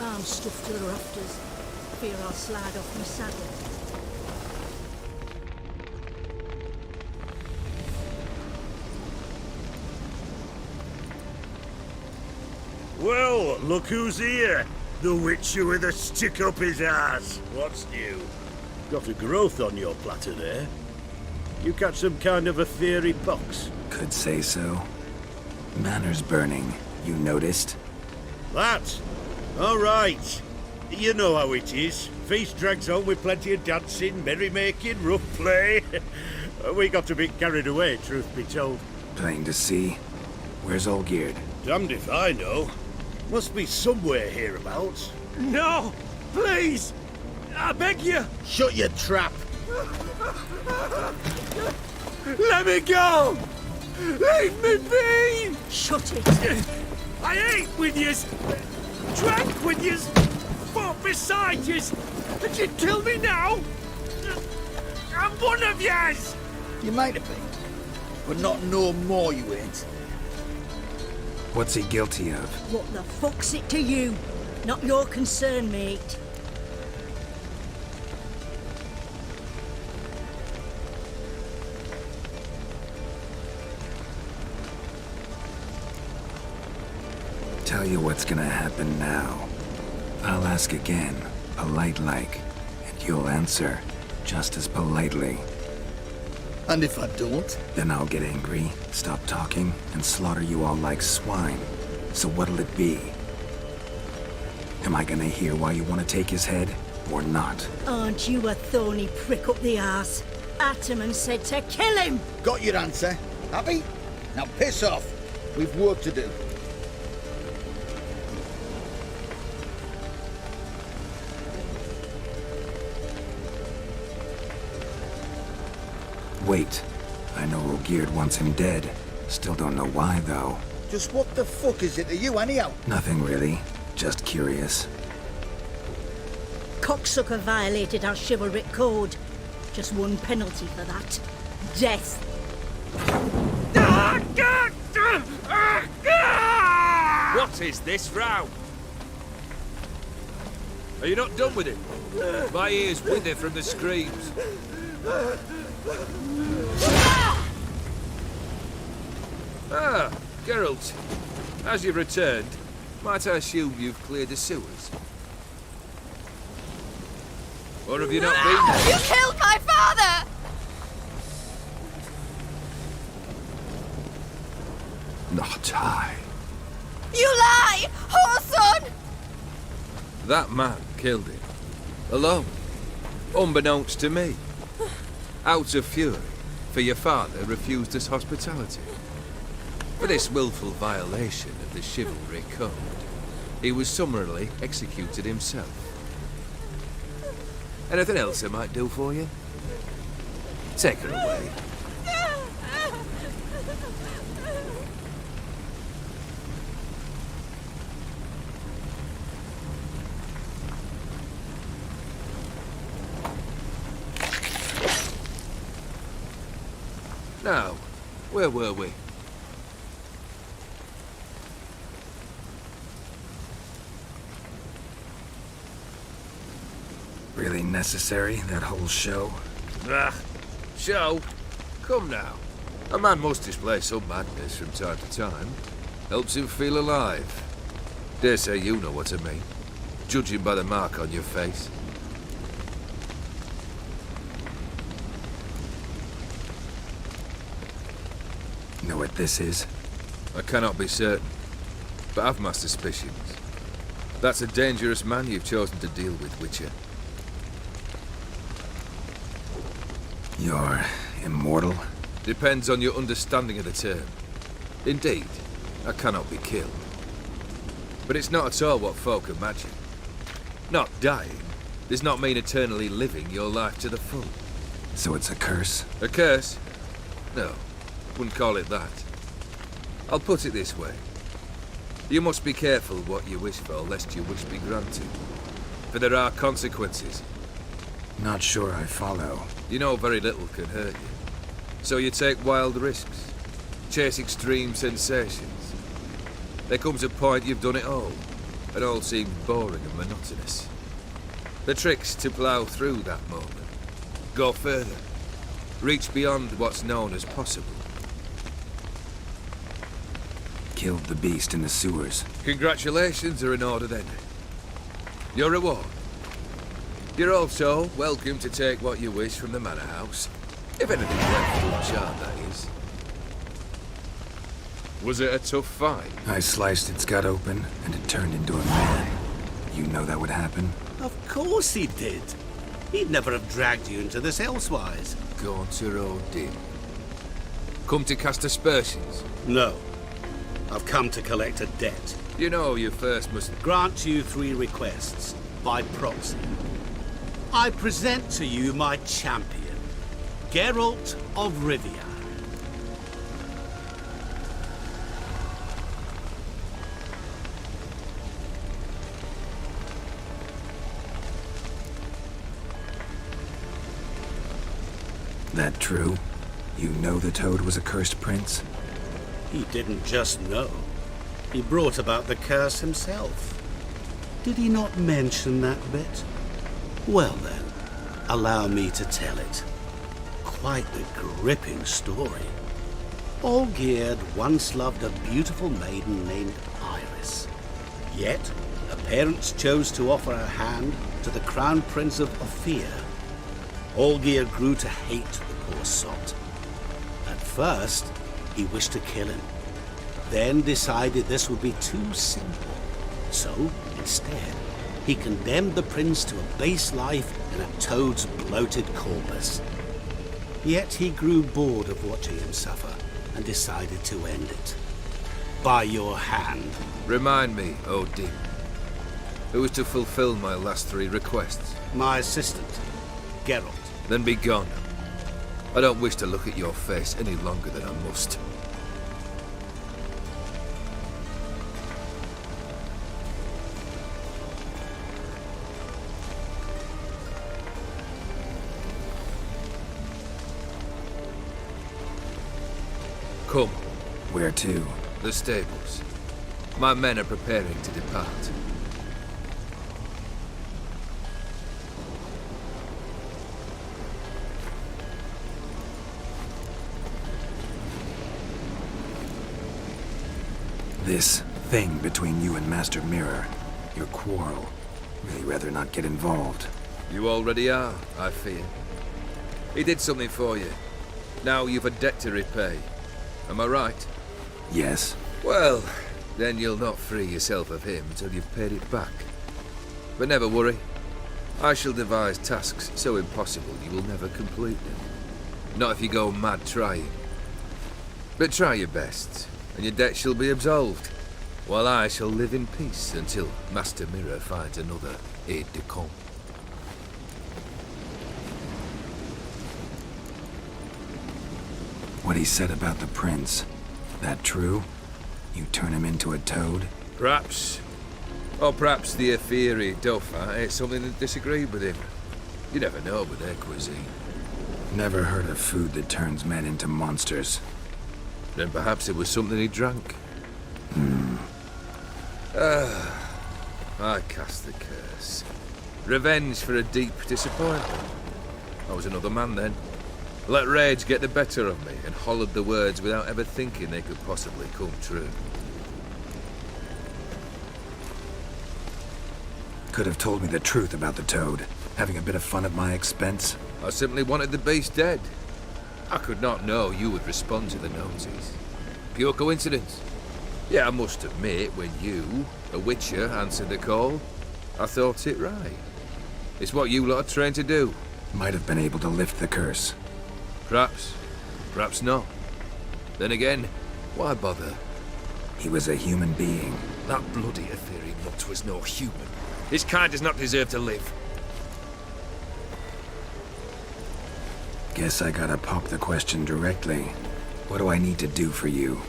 I'm stuffed to the rafters. Fear I'll slide off my saddle. Well, look who's here. The Witcher with a stick up his ass. What's new? Got a growth on your platter there. You catch some kind of a fiery pox? Could say so. Manor's burning. You noticed? That? All right. You know how it is. Feast drags on with plenty of dancing, merrymaking, rough play. We got a bit carried away, truth be told. Plain to see. Where's Olgierd? Damned if I know. Must be somewhere hereabouts. No! Please! I beg you! Shut your trap! Let me go! Leave me be! Shut it! I ate with yous! Drank with yous! Fought beside yous! And you'd kill me now? I'm one of yous! You might have been, but not no more you ain't. What's he guilty of? What the fuck's it to you? Not your concern, mate. Tell you what's gonna happen now. I'll ask again, polite-like, and you'll answer just as politely. And if I don't? Then I'll get angry, stop talking, and slaughter you all like swine. So what'll it be? Am I gonna hear why you want to take his head, or not? Aren't you a thorny prick up the arse? Ataman said to kill him! Got your answer. Happy? Now piss off. We've work to do. Wait. I know Olgierd wants him dead. Still don't know why, though. Just what the fuck is it to you, anyhow? Nothing really. Just curious. Cocksucker violated our chivalric code. Just one penalty for that. Death. What is this row? Are you not done with it? My ears wither from the screams. Ah, Geralt. As you've returned, might I assume you've cleared the sewers? Or have you not been there? You killed my father! Not I. You lie! Whoreson! That man killed him. Alone. Unbeknownst to me. Out of fury, for your father refused us hospitality. For this willful violation of the chivalry code, he was summarily executed himself. Anything else I might do for you? Take her away. Now, where were we? Really necessary, that whole show? Ah, show? Come now. A man must display some madness from time to time. Helps him feel alive. Dare say you know what I mean, judging by the mark on your face. Know what this is? I cannot be certain, but I've my suspicions. That's a dangerous man you've chosen to deal with, Witcher. You're immortal? Depends on your understanding of the term. Indeed, I cannot be killed. But it's not at all what folk imagine. Not dying does not mean eternally living your life to the full. So it's a curse? A curse? No, wouldn't call it that. I'll put it this way. You must be careful what you wish for, lest your wish be granted. For there are consequences. Not sure I follow. You know very little can hurt you. So you take wild risks. Chase extreme sensations. There comes a point you've done it all. It all seemed boring and monotonous. The trick's to plough through that moment. Go further. Reach beyond what's known as possible. Killed the beast in the sewers. Congratulations are in order then. Your reward. You're also welcome to take what you wish from the manor house. If anything's left to enchant, that is. Was it a tough fight? I sliced its gut open, and it turned into a man. You know that would happen? Of course he did. He'd never have dragged you into this elsewise. Gaunter Odin. Come to cast aspersions. No. I've come to collect a debt. You know you first must... Grant you 3 requests, by proxy. I present to you my champion, Geralt of Rivia. That true? You know the Toad was a cursed prince? He didn't just know. He brought about the curse himself. Did he not mention that bit? Well then, allow me to tell it. Quite the gripping story. Olgierd once loved a beautiful maiden named Iris. Yet, her parents chose to offer her hand to the Crown Prince of Ophir. Olgierd grew to hate the poor sot. At first, he wished to kill him, then decided this would be too simple. So, instead, he condemned the prince to a base life in a toad's bloated corpus. Yet he grew bored of watching him suffer and decided to end it. By your hand. Remind me, Odin. Who is to fulfill my last 3 requests? My assistant, Geralt. Then be gone. I don't wish to look at your face any longer than I must. Come. Where to? The stables. My men are preparing to depart. This thing between you and Master Mirror, your quarrel. Really rather not get involved. You already are, I fear. He did something for you. Now you've a debt to repay. Am I right? Yes. Well, then you'll not free yourself of him until you've paid it back. But never worry. I shall devise tasks so impossible you will never complete them. Not if you go mad trying. But try your best, and your debt shall be absolved, while I shall live in peace until Master Mirror finds another aide-de-camp. What he said about the prince, that true? You turn him into a toad? Perhaps. Or perhaps the Aetheri Dauphin ate something that disagreed with him. You never know with their cuisine. Never heard of food that turns men into monsters. Then perhaps it was something he drank. I cast the curse. Revenge for a deep disappointment. I was another man then. Let rage get the better of me and hollered the words without ever thinking they could possibly come true. Could have told me the truth about the toad, having a bit of fun at my expense. I simply wanted the beast dead. I could not know you would respond to the notice. Pure coincidence. Yeah, I must admit, when you, a witcher, answered the call, I thought it right. It's what you lot are trained to do. Might have been able to lift the curse. Perhaps. Perhaps not. Then again, why bother? He was a human being. That bloody Aetheri mutt was no human. His kind does not deserve to live. Guess I gotta pop the question directly. What do I need to do for you?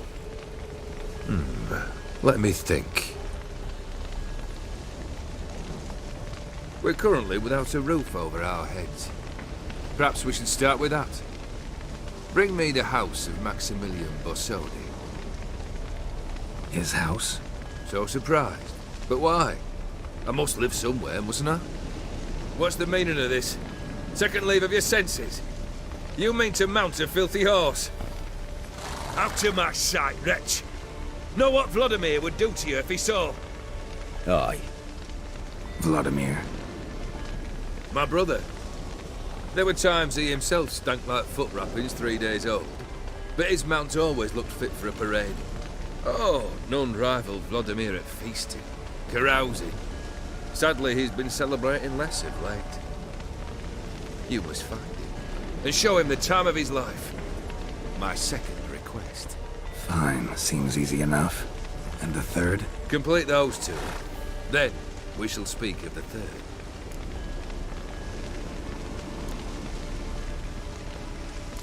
Let me think. We're currently without a roof over our heads. Perhaps we should start with that. Bring me the house of Maximilian Bossodi. His house? So surprised? But why? I must live somewhere, mustn't I? What's the meaning of this? Second leave of your senses? You mean to mount a filthy horse? Out of my sight, wretch! Know what Vladimir would do to you if he saw? Aye. Vladimir. My brother. There were times he himself stank like foot wrappings 3 days old, but his mount always looked fit for a parade. Oh, none rivaled Vladimir at feasting, carousing. Sadly, he's been celebrating less of late. You must find him, and show him the time of his life. My second request. Fine, seems easy enough. And the third? Complete those two. Then, we shall speak of the third.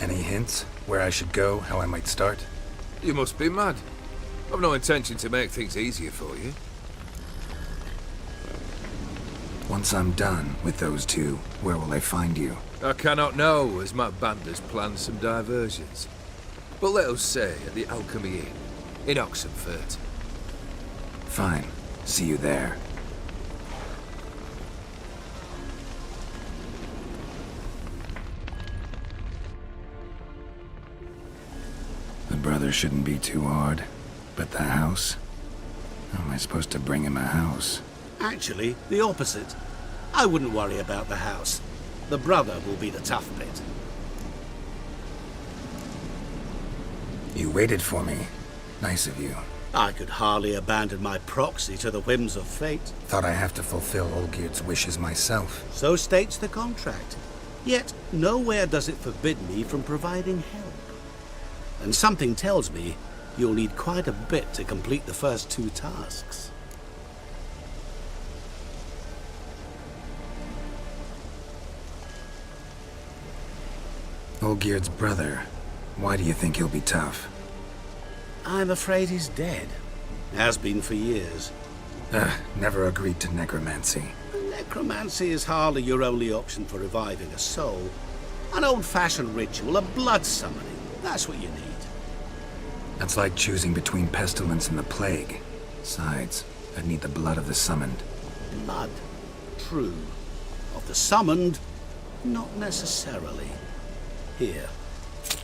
Any hints? Where I should go, how I might start? You must be mad. I've no intention to make things easier for you. Once I'm done with those two, where will I find you? I cannot know, as my band has planned some diversions. But let us say at the Alchemy Inn, in Oxenfurt. Fine. See you there. The brother shouldn't be too hard. But the house? How am I supposed to bring him a house? Actually, the opposite. I wouldn't worry about the house. The brother will be the tough bit. You waited for me. Nice of you. I could hardly abandon my proxy to the whims of fate. Thought I have to fulfill Olgierd's wishes myself. So states the contract. Yet, nowhere does it forbid me from providing help. And something tells me you'll need quite a bit to complete the first two tasks. Olgierd's brother. Why do you think he'll be tough? I'm afraid he's dead. Has been for years. Never agreed to necromancy. Necromancy is hardly your only option for reviving a soul. An old-fashioned ritual, a blood summoning. That's what you need. That's like choosing between pestilence and the plague. Besides, I'd need the blood of the summoned. Blood. True. Of the summoned, not necessarily. Here.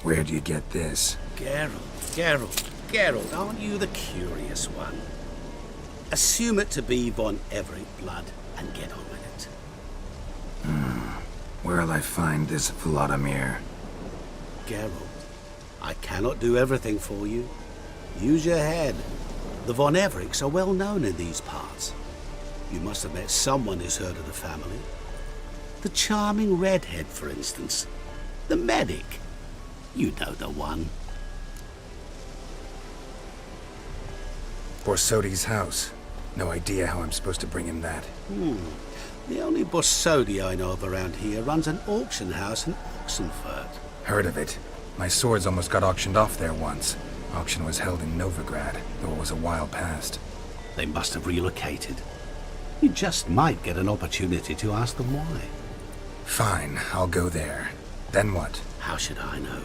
Where'd you get this? Geralt, aren't you the curious one? Assume it to be von Everett blood and get on with it. Where'll I find this Vladimir? Geralt, I cannot do everything for you. Use your head. The von Evericks are well known in these parts. You must have met someone who's heard of the family. The charming redhead, for instance. The medic. You know the one. Borsodi's house. No idea how I'm supposed to bring him that. The only Borsodi I know of around here runs an auction house in Oxenfurt. Heard of it. My swords almost got auctioned off there once. Auction was held in Novigrad, though it was a while past. They must have relocated. You just might get an opportunity to ask them why. Fine, I'll go there. Then what? How should I know?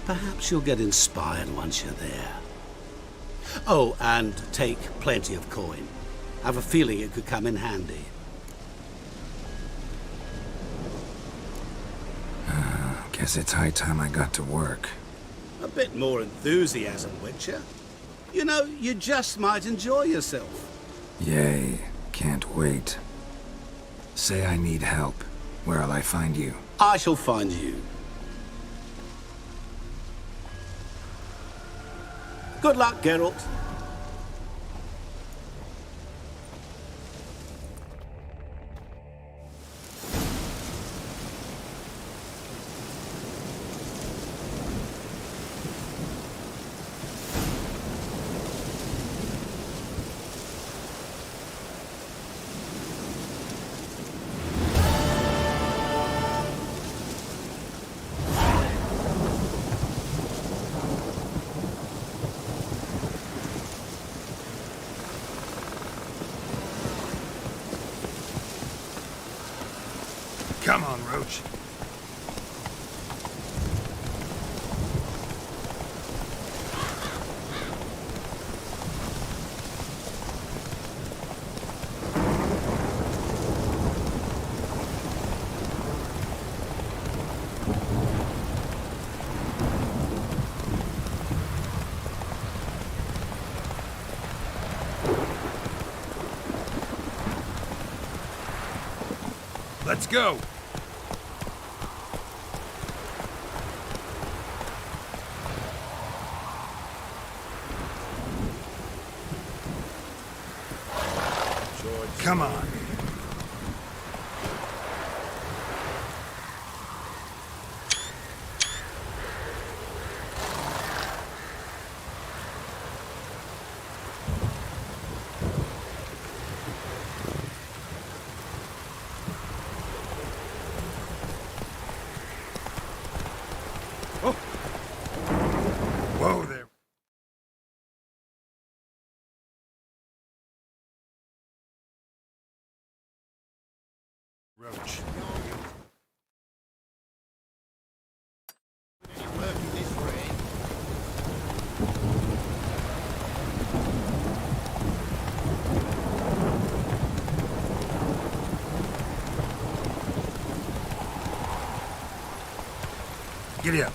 Perhaps you'll get inspired once you're there. Oh, and take plenty of coin. Have a feeling it could come in handy. Guess it's high time I got to work. A bit more enthusiasm, Witcher. You know, you just might enjoy yourself. Yay, can't wait. Say I need help. Where'll I find you? I shall find you. Good luck, Geralt. Come on, Roach. Let's go! Come on. Whoa there. Roach. Giddy up.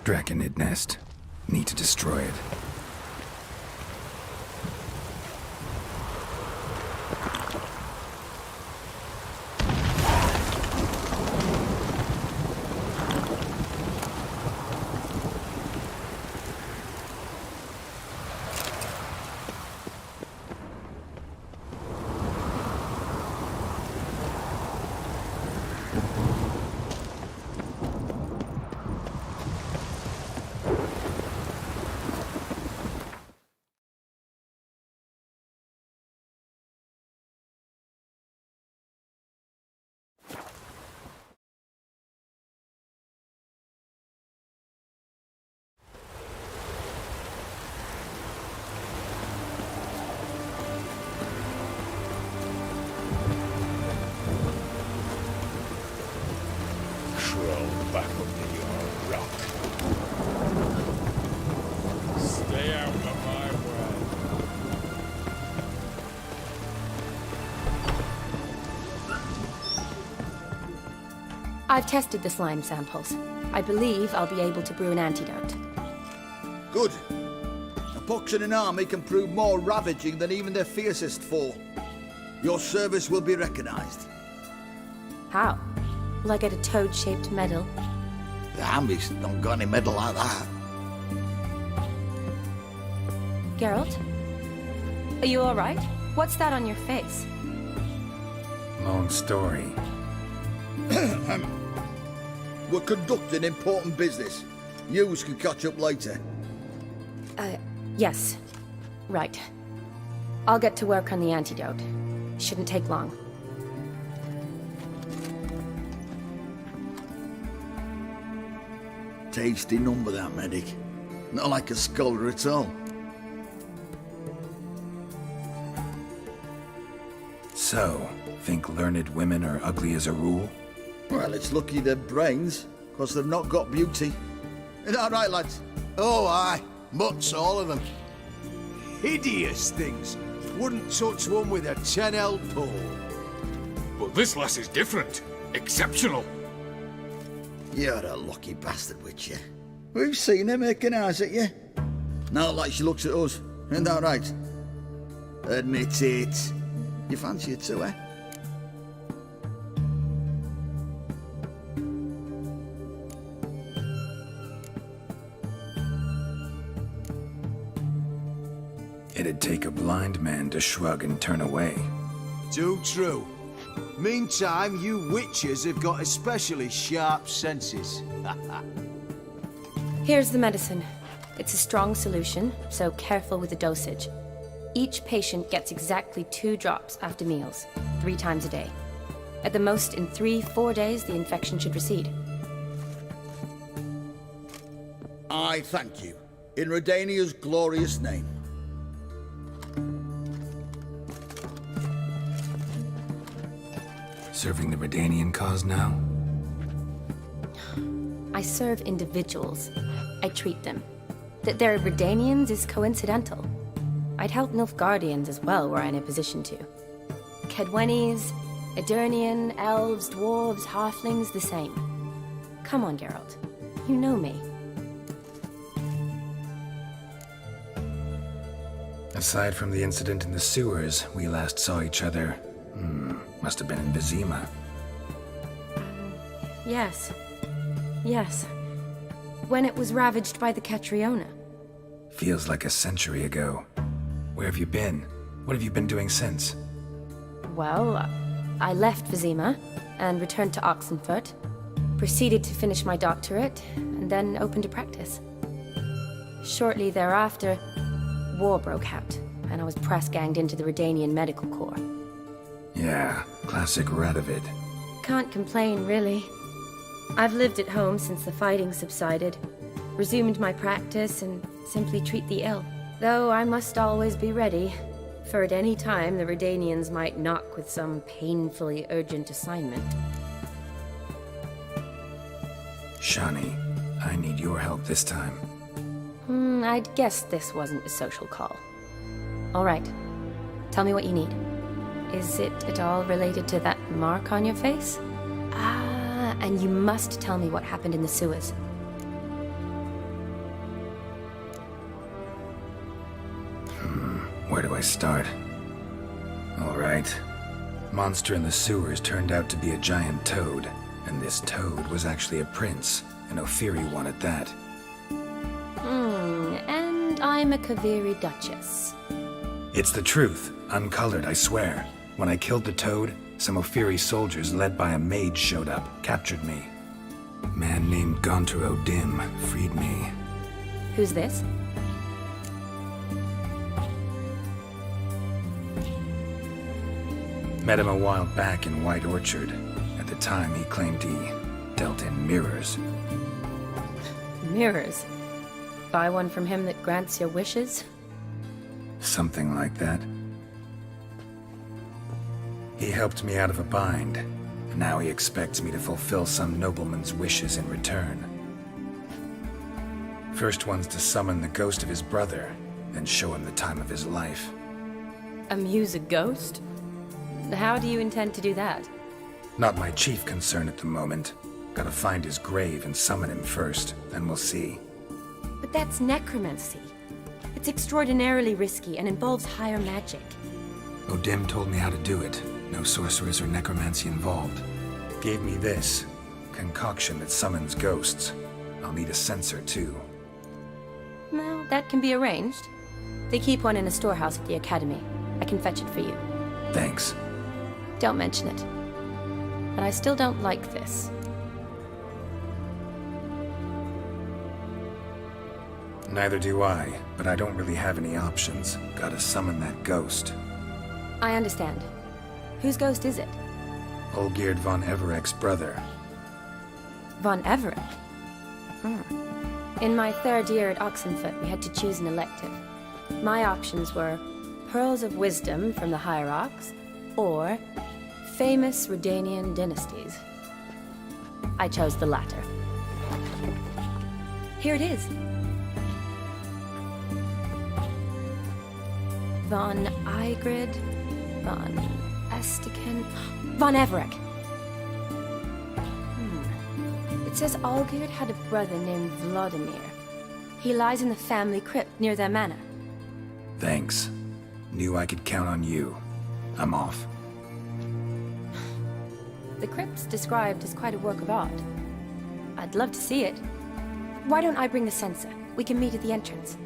Draconid nest. Need to destroy it. Back under your rock. Stay out of my way. I've tested the slime samples. I believe I'll be able to brew an antidote. Good. A pox in an army can prove more ravaging than even their fiercest foe. Your service will be recognized. How? Will I get a toad-shaped medal? The army's not got any medal like that. Geralt? Are you alright? What's that on your face? Long story. We're conducting important business. Yous can catch up later. Yes. Right. I'll get to work on the antidote. Shouldn't take long. Tasty number, that medic. Not like a scholar at all. So, think learned women are ugly as a rule? Well, it's lucky they're brains, because they've not got beauty. Is that right, lads? Oh, aye. Mutts, all of them. Hideous things. Wouldn't touch one with a 10L pole. But this lass is different. Exceptional. You're a lucky bastard, Witcher. We've seen her making eyes at you. Not like she looks at us. Isn't that right? Admit it. You fancy her too, eh? It'd take a blind man to shrug and turn away. Too true. Meantime, you witches have got especially sharp senses. Here's the medicine. It's a strong solution, so careful with the dosage. Each patient gets exactly 2 drops after meals, 3 times a day. At the most, in 3-4 days, the infection should recede. I thank you. In Redania's glorious name. Serving the Redanian cause now? I serve individuals. I treat them. That they're Redanians is coincidental. I'd help Nilfgaardians as well were I in a position to. Kedwenis, Edirnian, elves, dwarves, halflings, the same. Come on, Geralt. You know me. Aside from the incident in the sewers, we last saw each other. Must have been in Vizima. Yes. Yes. When it was ravaged by the Catriona. Feels like a century ago. Where have you been? What have you been doing since? Well, I left Vizima and returned to Oxenfurt. Proceeded to finish my doctorate, and then opened a practice. Shortly thereafter, war broke out, and I was press-ganged into the Redanian Medical Corps. Yeah, classic Radovid. Can't complain, really. I've lived at home since the fighting subsided, resumed my practice, and simply treat the ill. Though I must always be ready, for at any time the Redanians might knock with some painfully urgent assignment. Shani, I need your help this time. I'd guess this wasn't a social call. All right. Tell me what you need. Is it at all related to that mark on your face? Ah, and you must tell me what happened in the sewers. Where do I start? All right. Monster in the sewers turned out to be a giant toad, and this toad was actually a prince, and Ophiri wanted that. And I'm a Kaviri Duchess. It's the truth, uncolored, I swear. When I killed the toad, some Ophiri soldiers led by a mage showed up, captured me. A man named Gontaro Dim freed me. Who's this? Met him a while back in White Orchard. At the time, he claimed he dealt in mirrors. Mirrors? Buy one from him that grants your wishes? Something like that. He helped me out of a bind. Now he expects me to fulfill some nobleman's wishes in return. First one's to summon the ghost of his brother, then show him the time of his life. Amuse a ghost? How do you intend to do that? Not my chief concern at the moment. Gotta find his grave and summon him first, then we'll see. But that's necromancy. It's extraordinarily risky and involves higher magic. Odim told me how to do it. No sorcerers or necromancy involved. Gave me this concoction that summons ghosts. I'll need a censer too. Well, that can be arranged. They keep one in a storehouse at the academy. I can fetch it for you. Thanks. Don't mention it. But I still don't like this. Neither do I, but I don't really have any options. Gotta summon that ghost. I understand. Whose ghost is it? Olgierd von Everek's brother. Von Everek? In my 3rd year at Oxenfurt, we had to choose an elective. My options were Pearls of Wisdom from the Hierarchs, or Famous Redanian Dynasties. I chose the latter. Here it is. Von Igrid, von Estican... Von Everett. It says Olgierd had a brother named Vladimir. He lies in the family crypt near their manor. Thanks. Knew I could count on you. I'm off. The crypt's described as quite a work of art. I'd love to see it. Why don't I bring the censer? We can meet at the entrance.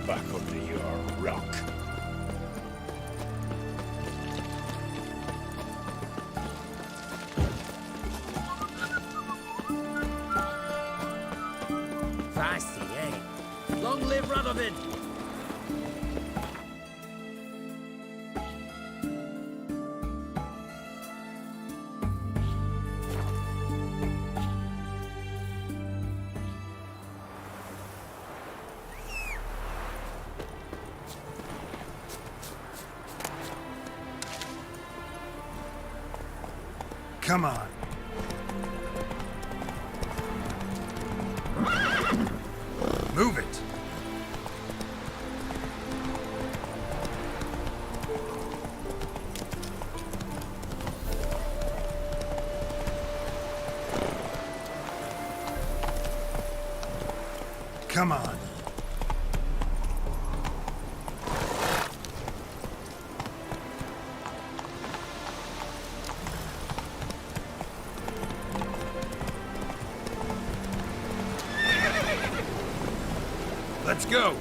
Back under your rock. Feisty, eh? Long live Radovid! Come on. Move it. Come on. Let's go!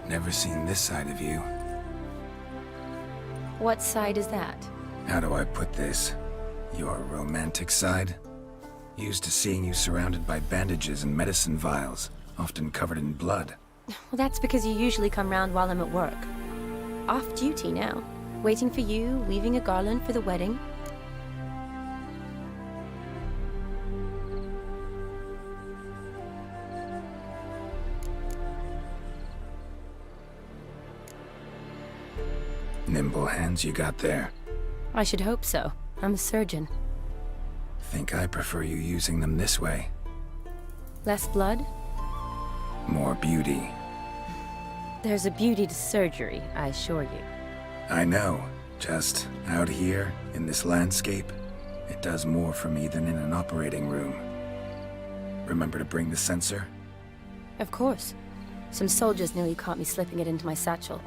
Never seen this side of you. What side is that? How do I put this? Your romantic side? Used to seeing you surrounded by bandages and medicine vials, often covered in blood. Well, that's because you usually come round while I'm at work. Off duty now. Waiting for you, weaving a garland for the wedding. Nimble hands you got there. I should hope so. I'm a surgeon. Think I prefer you using them this way. Less blood? More beauty. There's a beauty to surgery, I assure you. I know. Just out here, in this landscape, it does more for me than in an operating room. Remember to bring the censer? Of course. Some soldiers nearly caught me slipping it into my satchel.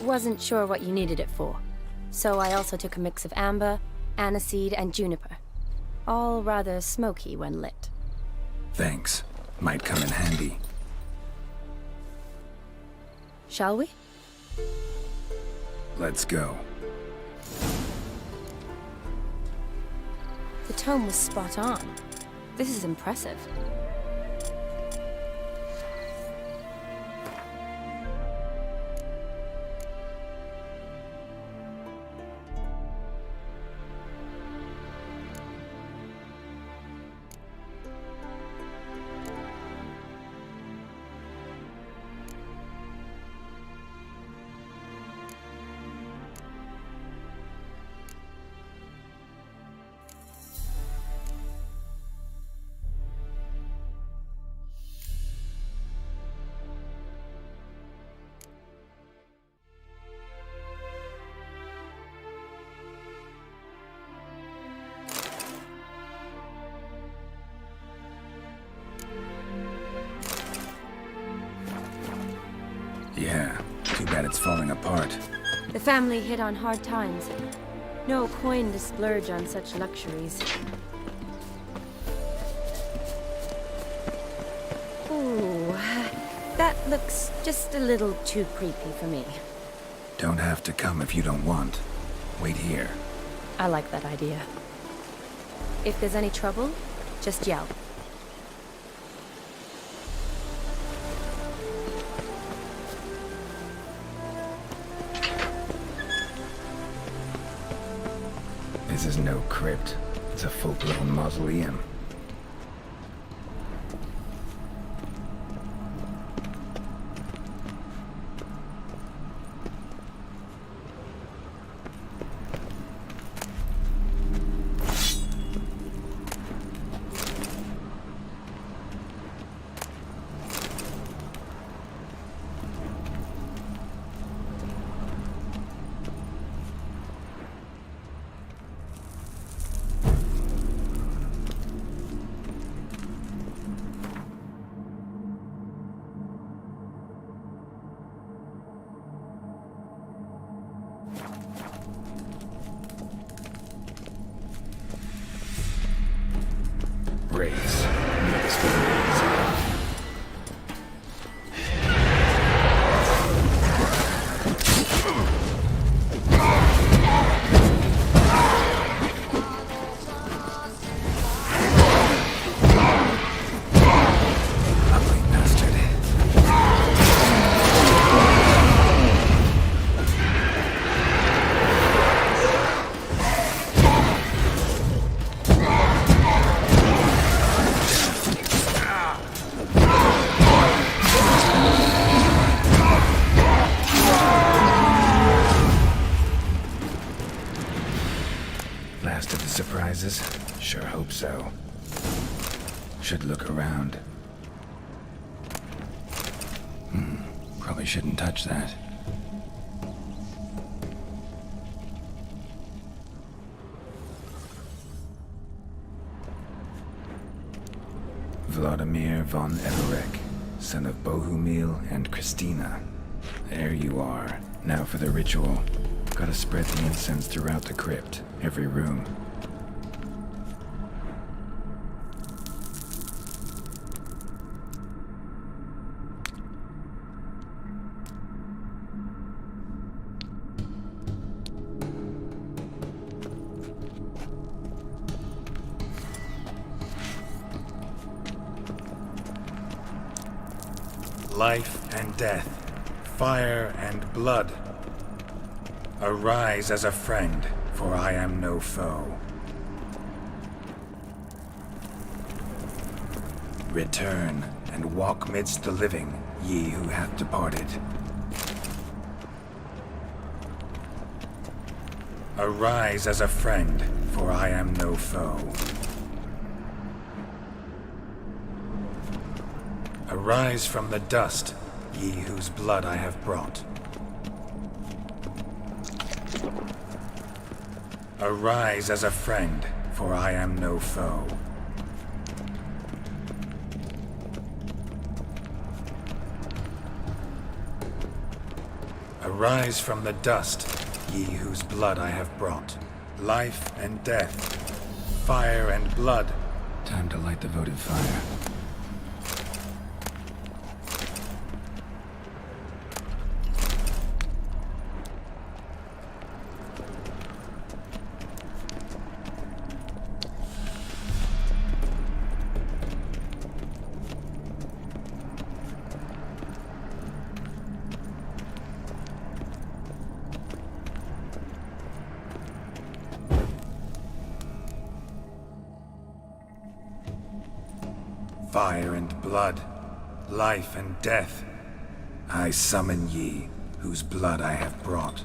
Wasn't sure what you needed it for, so I also took a mix of amber, aniseed, and juniper. All rather smoky when lit. Thanks. Might come in handy. Shall we? Let's go. The tome was spot on. This is impressive. glad it's falling apart. The family hit on hard times. No coin to splurge on such luxuries. Ooh, that looks just a little too creepy for me. Don't have to come if you don't want. Wait here. I like that idea. If there's any trouble, just yell. This is no crypt. It's a full-blown mausoleum. Raise. Last of the surprises? Sure hope so. Should look around. Probably shouldn't touch that. Vladimir von Everek, son of Bohumil and Christina. There you are. Now for the ritual. Gotta spread the incense throughout the crypt, every room. Life and death, fire and blood. Arise as a friend, for I am no foe. Return and walk midst the living, ye who have departed. Arise as a friend, for I am no foe. Arise from the dust, ye whose blood I have brought. Arise as a friend, for I am no foe. Arise from the dust, ye whose blood I have brought. Life and death, fire and blood. Time to light the votive fire. Fire and blood, life and death, I summon ye, whose blood I have brought.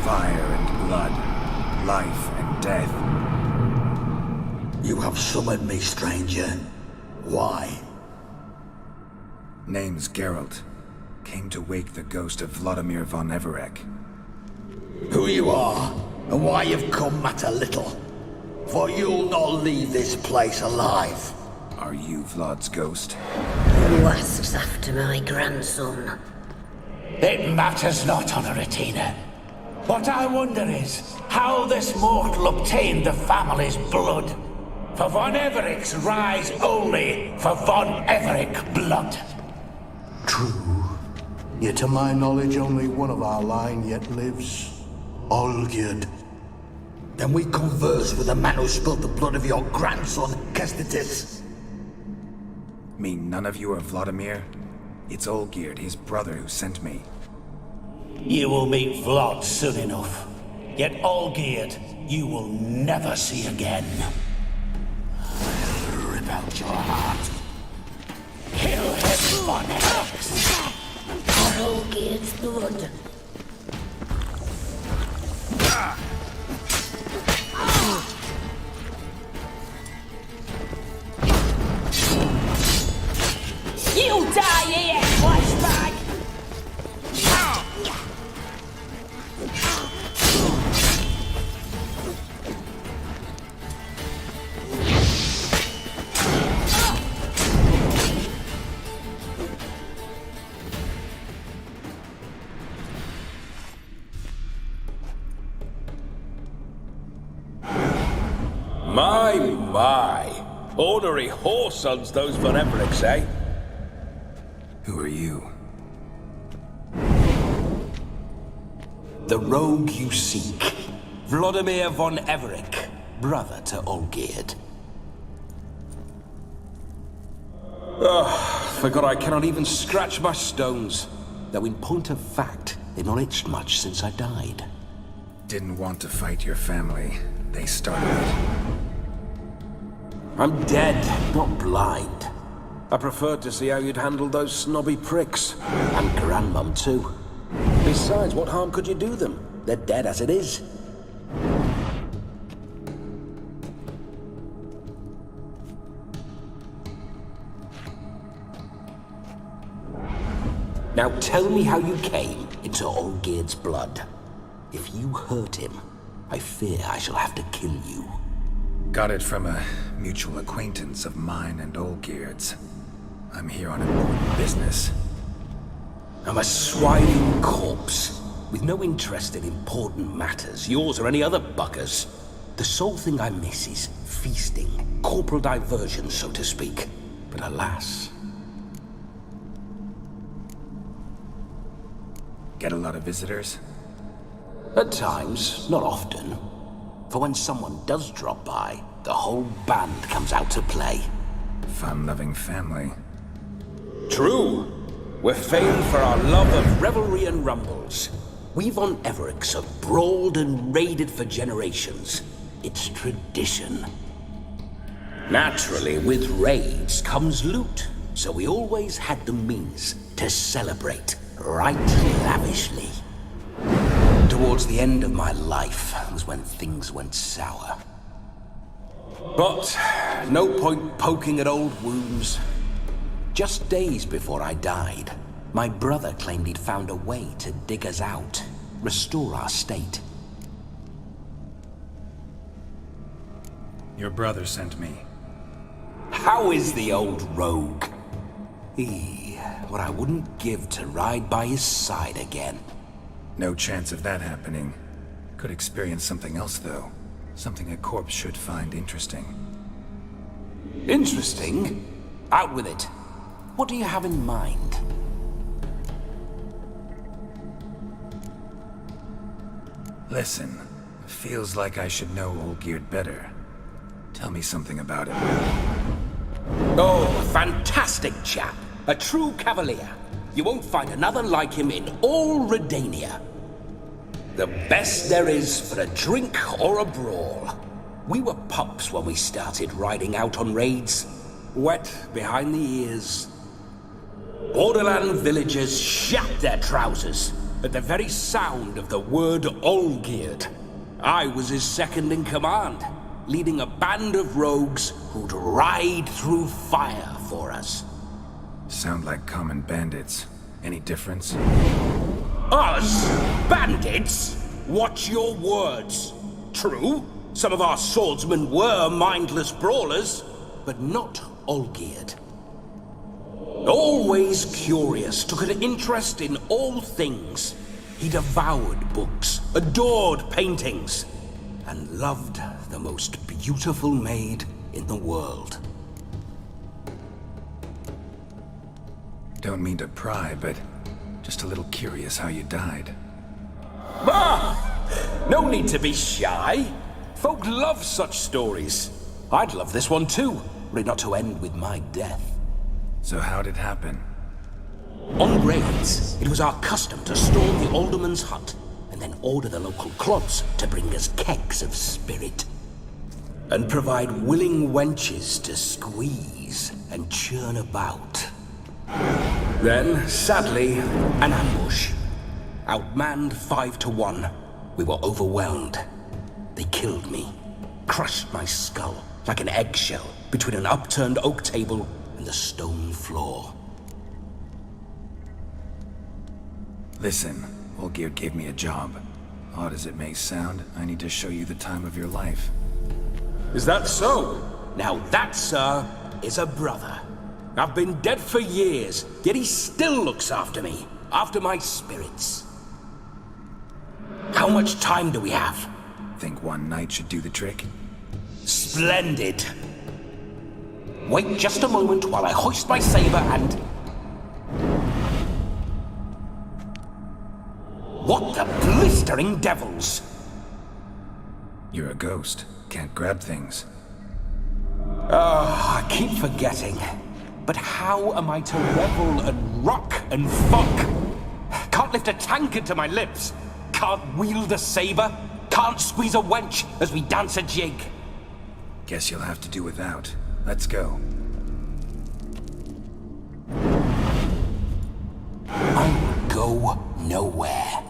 Fire and blood, life and death. You have summoned me, stranger. Why? Name's Geralt. Came to wake the ghost of Vladimir von Everek. Who you are, and why you've come matter little. For you'll not leave this place alive. Are you Vlad's ghost? Who asks after my grandson? It matters not, Honoratina. What I wonder is how this mortal obtained the family's blood. For von Everic's rise only for von Everic blood. True. Yet to my knowledge, only one of our line yet lives. Olgierd. Then we converse with the man who spilled the blood of your grandson, Kestitis. Mean none of you are Vladimir? It's Olgierd, his brother, who sent me. You will meet Vlad soon enough. Yet Olgierd, you will never see again. I'll rip out your heart. Kill him, Von Hex! Olgierd's blood. You die here, flashback! My. Ornery whoresons those von Everic's, eh? Who are you? The rogue you seek. Vladimir von Everic, brother to Olgierd. Forgot I cannot even scratch my stones. Though in point of fact, they've not itched much since I died. Didn't want to fight your family. They started it. I'm dead, not blind. I preferred to see how you'd handle those snobby pricks. And Grandmum, too. Besides, what harm could you do them? They're dead as it is. Now tell me how you came into Olgierd's blood. If you hurt him, I fear I shall have to kill you. Got it from a mutual acquaintance of mine and Olgierd's. I'm here on important business. I'm a swiding corpse, with no interest in important matters, yours or any other buggers. The sole thing I miss is feasting, corporal diversion, so to speak. But alas... Get a lot of visitors? At times, not often. For when someone does drop by, the whole band comes out to play. Fun-loving family. True. We're famed for our love of revelry and rumbles. We von Everic's have brawled and raided for generations. It's tradition. Naturally, with raids comes loot, so we always had the means to celebrate right lavishly. Towards the end of my life was when things went sour. But no point poking at old wounds. Just days before I died, my brother claimed he'd found a way to dig us out, restore our state. Your brother sent me. How is the old rogue? What I wouldn't give to ride by his side again. No chance of that happening. Could experience something else, though. Something a corpse should find interesting. Interesting? Out with it. What do you have in mind? Listen, feels like I should know Olgierd better. Tell me something about him. Oh, fantastic chap. A true cavalier. You won't find another like him in all Redania. The best there is for a drink or a brawl. We were pups when we started riding out on raids. Wet behind the ears. Borderland villagers shat their trousers at the very sound of the word Olgierd. I was his second in command, leading a band of rogues who'd ride through fire for us. Sound like common bandits. Any difference? Us? Bandits? Watch your words. True, Some of our swordsmen were mindless brawlers, but not Olgierd. Always curious, took an interest in all things. He devoured books, adored paintings, and loved the most beautiful maid in the world. Don't mean to pry, but just a little curious how you died. Bah! No need to be shy. Folk love such stories. I'd love this one too, were it not to end with my death. So how'd it happen? On raids, it was our custom to storm the alderman's hut, and then order the local clods to bring us kegs of spirit. And provide willing wenches to squeeze and churn about. Then, sadly, an ambush. Outmanned 5 to 1, we were overwhelmed. They killed me, crushed my skull like an eggshell between an upturned oak table and the stone floor. Listen, Olgierd gave me a job. Odd as it may sound, I need to show you the time of your life. Is that so? Now that, sir, is a brother. I've been dead for years, yet he still looks after me, after my spirits. How much time do we have? Think one night should do the trick? Splendid. Wait just a moment while I hoist my saber and... What the blistering devils? You're a ghost. Can't grab things. I keep forgetting. But how am I to revel and rock and fuck? Can't lift a tankard to my lips. Can't wield a saber. Can't squeeze a wench as we dance a jig. Guess you'll have to do without. Let's go. I will go nowhere.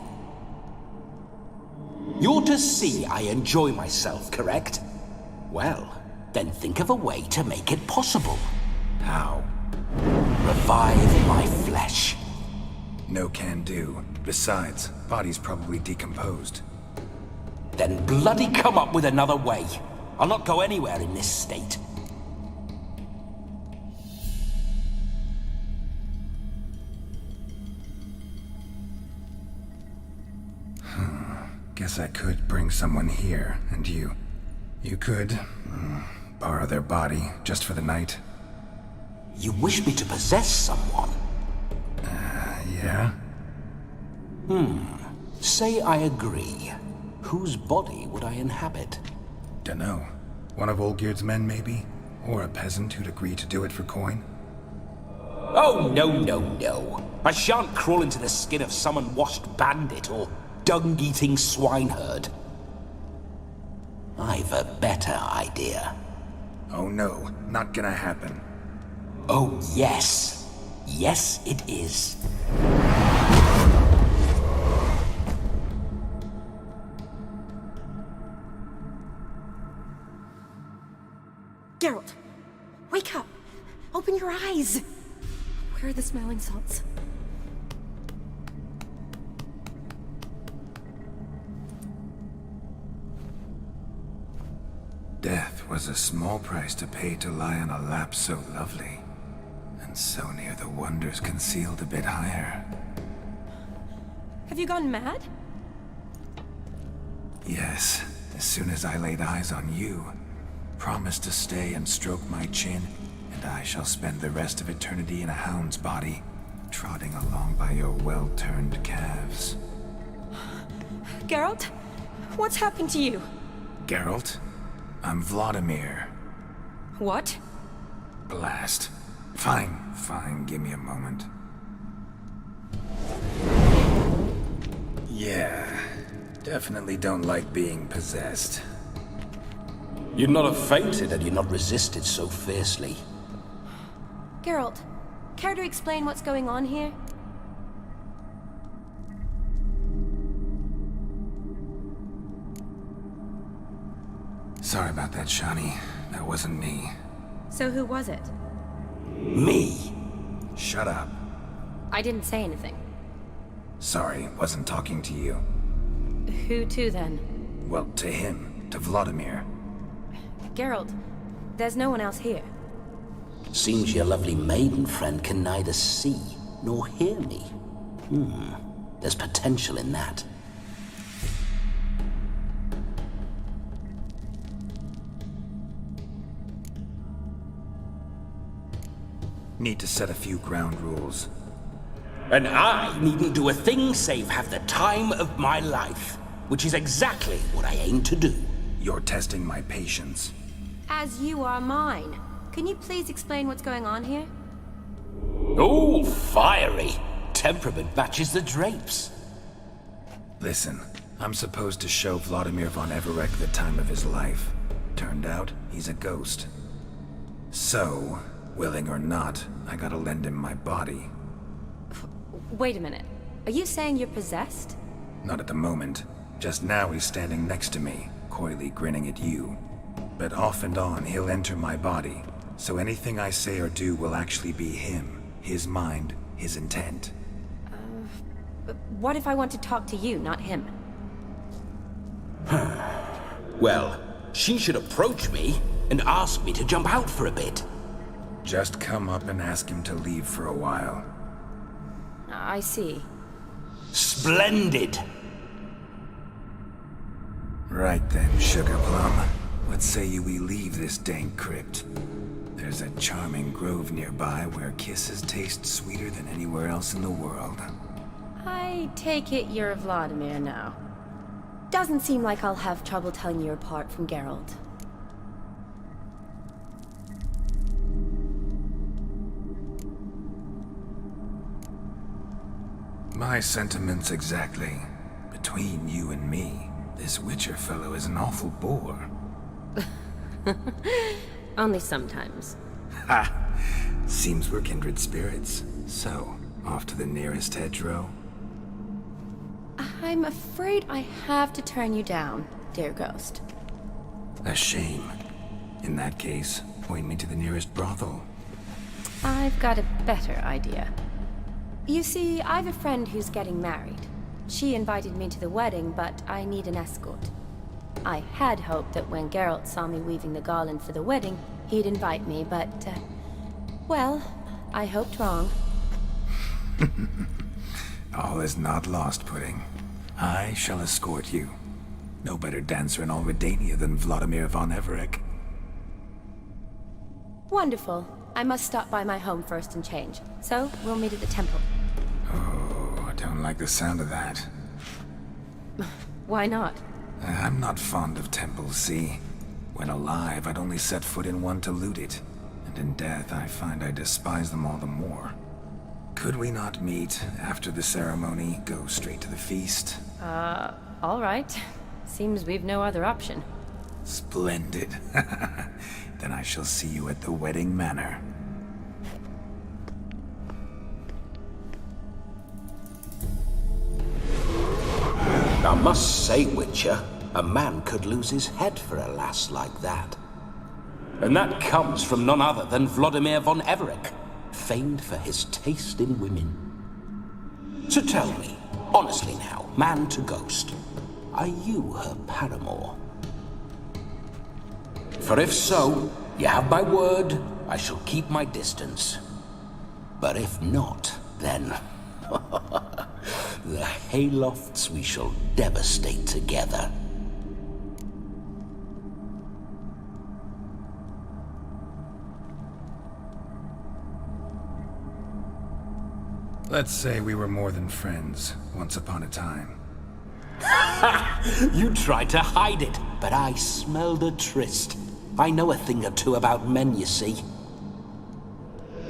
You're to see I enjoy myself, correct? Well, then think of a way to make it possible. How? Revive my flesh. No can do. Besides, body's probably decomposed. Then bloody come up with another way. I'll not go anywhere in this state. Guess I could bring someone here, and you could borrow their body just for the night. You wish me to possess someone? Yeah? Say I agree. Whose body would I inhabit? Dunno. One of Olgierd's men, maybe? Or a peasant who'd agree to do it for coin? Oh, no. I shan't crawl into the skin of some unwashed bandit or dung-eating swineherd. I've a better idea. Oh no, not gonna happen. Oh, yes. Yes, it is. Geralt, wake up! Open your eyes! Where are the smelling salts? Death was a small price to pay to lie on a lap so lovely, and so near the wonders concealed a bit higher. Have you gone mad? Yes, as soon as I laid eyes on you, promised to stay and stroke my chin, and I shall spend the rest of eternity in a hound's body, trotting along by your well-turned calves. Geralt? What's happened to you? Geralt? I'm Vladimir. What? Blast. Fine, give me a moment. Yeah, definitely don't like being possessed. You'd not have fainted had you not resisted so fiercely. Geralt, care to explain what's going on here? Sorry about that, Shani. That wasn't me. So who was it? Me. Shut up. I didn't say anything. Sorry, wasn't talking to you. Who to then? Well, to him. to Vladimir. Geralt, there's no one else here. Seems your lovely maiden friend can neither see nor hear me. There's potential in that. Need to set a few ground rules. And I needn't do a thing save have the time of my life, which is exactly what I aim to do. You're testing my patience. As you are mine. Can you please explain what's going on here? Oh, fiery! Temperament matches the drapes. Listen, I'm supposed to show Vladimir von Everec the time of his life. Turned out, he's a ghost. So, willing or not, I gotta lend him my body. Wait a minute. Are you saying you're possessed? Not at the moment. Just now he's standing next to me, coyly grinning at you. But off and on, he'll enter my body. So anything I say or do will actually be him. His mind, his intent. But what if I want to talk to you, not him? Well, she should approach me and ask me to jump out for a bit. Just come up and ask him to leave for a while. I see. Splendid! Right then, Sugar Plum. What say we leave this dank crypt? There's a charming grove nearby where kisses taste sweeter than anywhere else in the world. I take it you're Vladimir now. Doesn't seem like I'll have trouble telling you apart from Geralt. My sentiments exactly. Between you and me, this Witcher fellow is an awful bore. Only sometimes. Ha! Seems we're kindred spirits. So, off to the nearest hedgerow? I'm afraid I have to turn you down, dear ghost. A shame. In that case, point me to the nearest brothel. I've got a better idea. You see, I've a friend who's getting married. She invited me to the wedding, but I need an escort. I had hoped that when Geralt saw me weaving the garland for the wedding, he'd invite me, but, well, I hoped wrong. All is not lost, Pudding. I shall escort you. No better dancer in all Redania than Vladimir von Everec. Wonderful. I must stop by my home first and change. So, we'll meet at the temple. Oh, I don't like the sound of that. Why not? I'm not fond of temples, see? When alive, I'd only set foot in one to loot it. And in death, I find I despise them all the more. Could we not meet after the ceremony, go straight to the feast? All right. Seems we've no other option. Splendid. Then I shall see you at the wedding manor. I must say, Witcher, a man could lose his head for a lass like that. And that comes from none other than Vladimir von Everec, famed for his taste in women. So tell me, honestly now, man to ghost, are you her paramour? For if so, you have my word, I shall keep my distance. But if not, then... the haylofts we shall devastate together. Let's say we were more than friends, once upon a time. You tried to hide it, but I smelled a tryst. I know a thing or two about men, you see.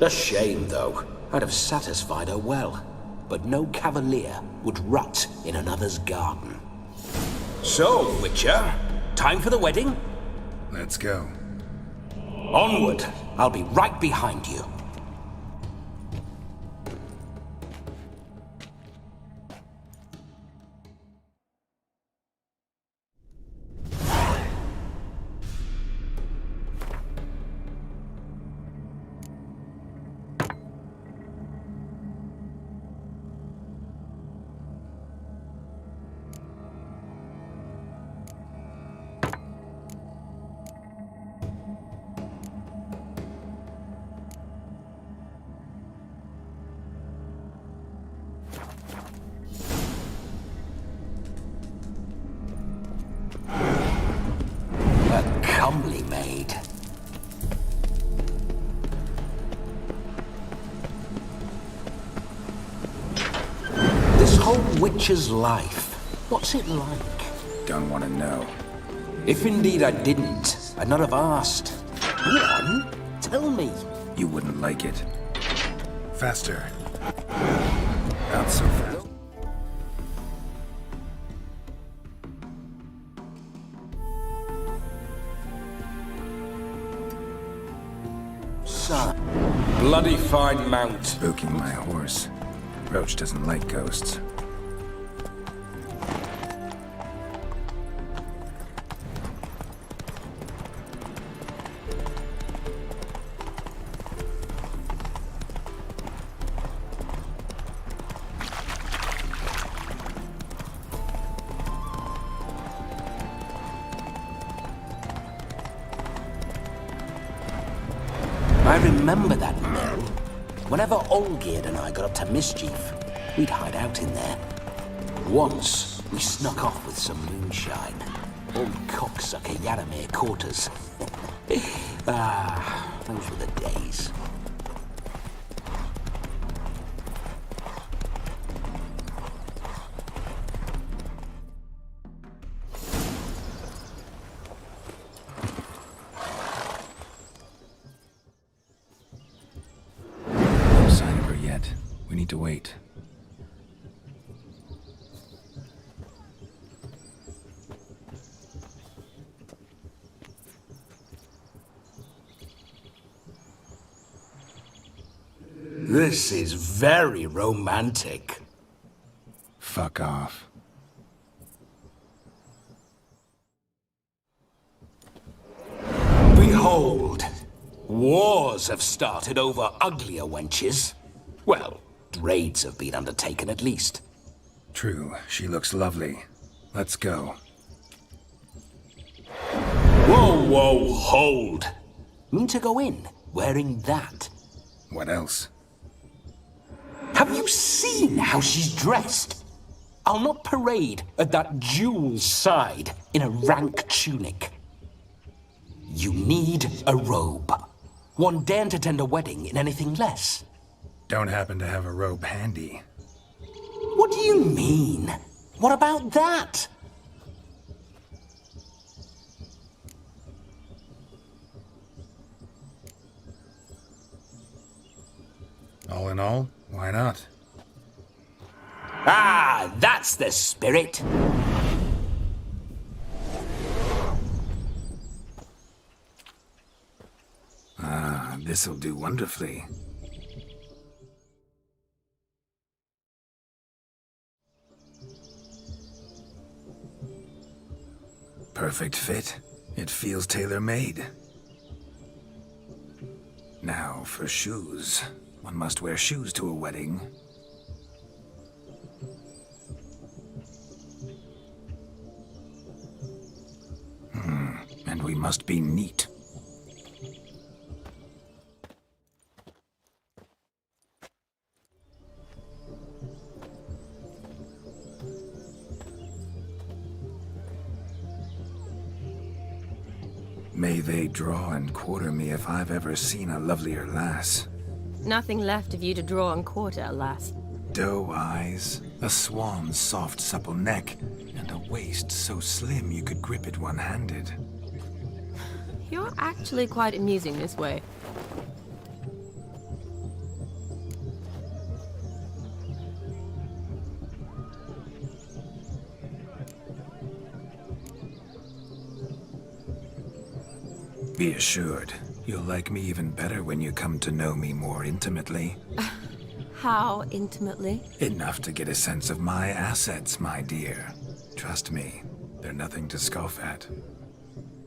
A shame, though. I'd have satisfied her well. But no cavalier would rot in another's garden. So, Witcher, time for the wedding? Let's go. Onward! I'll be right behind you. comely maid. This whole witcher's life, what's it like? Don't want to know. If indeed I didn't, I'd not have asked. Go on, tell me. You wouldn't like it. Faster. Not so fast. Son, bloody fine mount. Spooking my horse. Roach doesn't like ghosts. I remember that mill. Whenever Olgierd and I got up to mischief, we'd hide out in there. Once, we snuck off with some moonshine. Old cocksucker Yaramir caught us. Those were the days. No sign of her yet. We need to wait. This is very romantic. Fuck off. Behold, wars have started over uglier wenches. Well, raids have been undertaken at least. True, she looks lovely. Let's go. Whoa, whoa, hold. Mean to go in, wearing that? What else? Have you seen how she's dressed? I'll not parade at that jewel's side in a rank tunic. You need a robe. One daren't attend a wedding in anything less. Don't happen to have a robe handy. What do you mean? What about that? All in all, why not? Ah, that's the spirit. Ah, this'll do wonderfully. Perfect fit. It feels tailor-made. Now for shoes. One must wear shoes to a wedding. And we must be neat. May they draw and quarter me if I've ever seen a lovelier lass. Nothing left of you to draw and quarter, alas. Doe eyes, a swan's soft supple neck, and a waist so slim you could grip it one-handed. You're actually quite amusing this way. Be assured, you'll like me even better when you come to know me more intimately. How intimately? Enough to get a sense of my assets, my dear. Trust me, they're nothing to scoff at.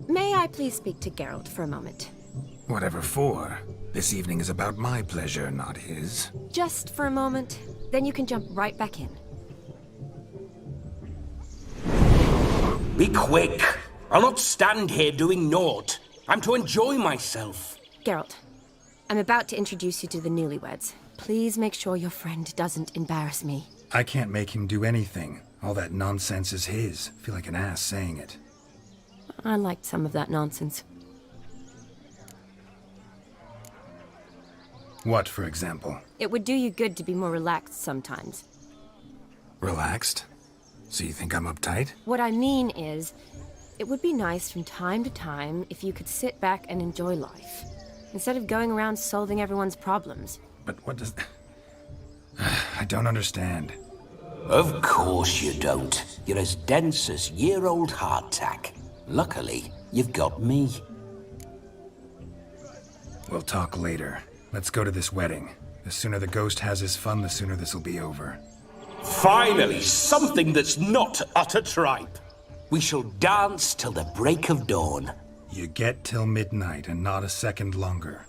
May I please speak to Geralt for a moment? Whatever for. This evening is about my pleasure, not his. Just for a moment, then you can jump right back in. Be quick. I'll not stand here doing naught. I'm to enjoy myself. Geralt, I'm about to introduce you to the newlyweds. Please make sure your friend doesn't embarrass me. I can't make him do anything. All that nonsense is his. Feel like an ass saying it. I liked some of that nonsense. What, for example? It would do you good to be more relaxed sometimes. Relaxed? So you think I'm uptight? What I mean is, it would be nice from time to time if you could sit back and enjoy life, instead of going around solving everyone's problems. But what does... I don't understand. Of course you don't. You're as dense as year-old hardtack. Luckily, you've got me. We'll talk later. Let's go to this wedding. The sooner the ghost has his fun, the sooner this'll be over. Finally, something that's not utter tripe. We shall dance till the break of dawn. You get till midnight and not a second longer.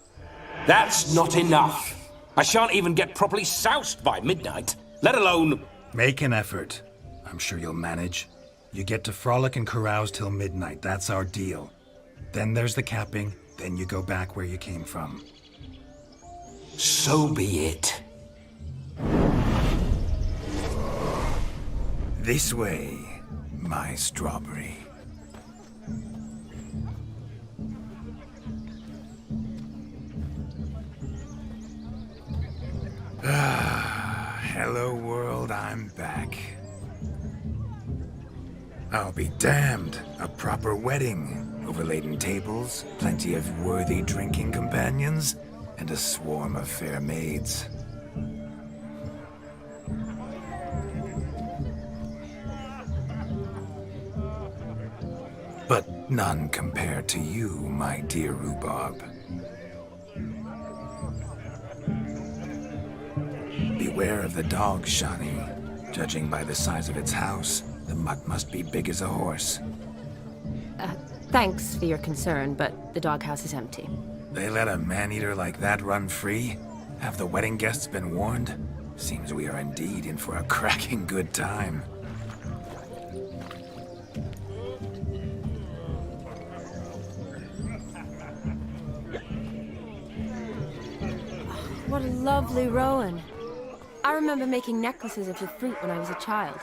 That's not enough. I shan't even get properly soused by midnight, let alone... Make an effort. I'm sure you'll manage. You get to frolic and carouse till midnight. That's our deal. Then there's the capping. Then you go back where you came from. So be it. This way, my strawberry. Hello world, I'm back. I'll be damned. A proper wedding. Overladen tables, plenty of worthy drinking companions, and a swarm of fair maids. But none compared to you, my dear rhubarb. Beware of the dog, Shani. Judging by the size of its house, the mutt must be big as a horse. Thanks for your concern, but the doghouse is empty. They let a man-eater like that run free? Have the wedding guests been warned? Seems we are indeed in for a cracking good time. What a lovely rowan. I remember making necklaces of the fruit when I was a child.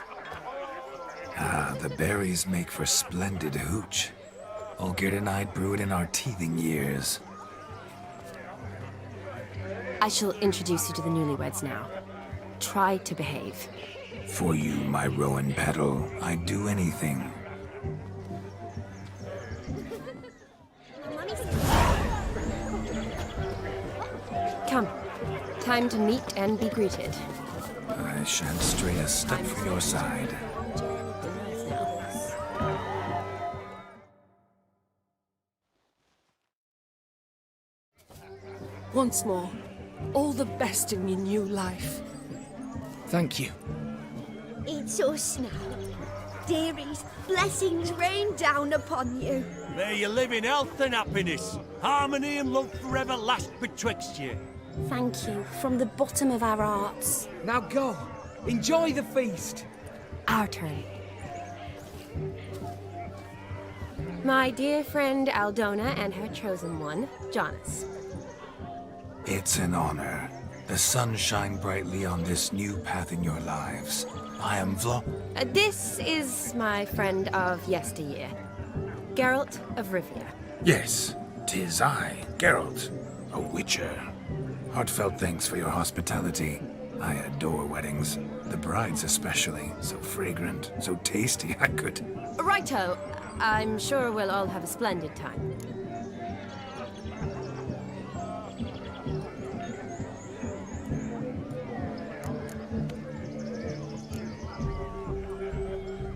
Ah, the berries make for splendid hooch. Olgerd and I brewed in our teething years. I shall introduce you to the newlyweds now. Try to behave. For you, my rowan petal, I'd do anything. Come. Time to meet and be greeted. I shan't stray a step from your side. Once more, all the best in your new life. Thank you. It's us now. Dearies, blessings rain down upon you. May you live in health and happiness. Harmony and love forever last betwixt you. Thank you from the bottom of our hearts. Now go. Enjoy the feast. Our turn. My dear friend Aldona and her chosen one, Jonas. It's an honor. The sun shine brightly on this new path in your lives. I am This is my friend of yesteryear, Geralt of Rivia. Yes, 'tis I, Geralt, a witcher. Heartfelt thanks for your hospitality. I adore weddings. The brides especially. So fragrant, so tasty, I could... Righto. I'm sure we'll all have a splendid time.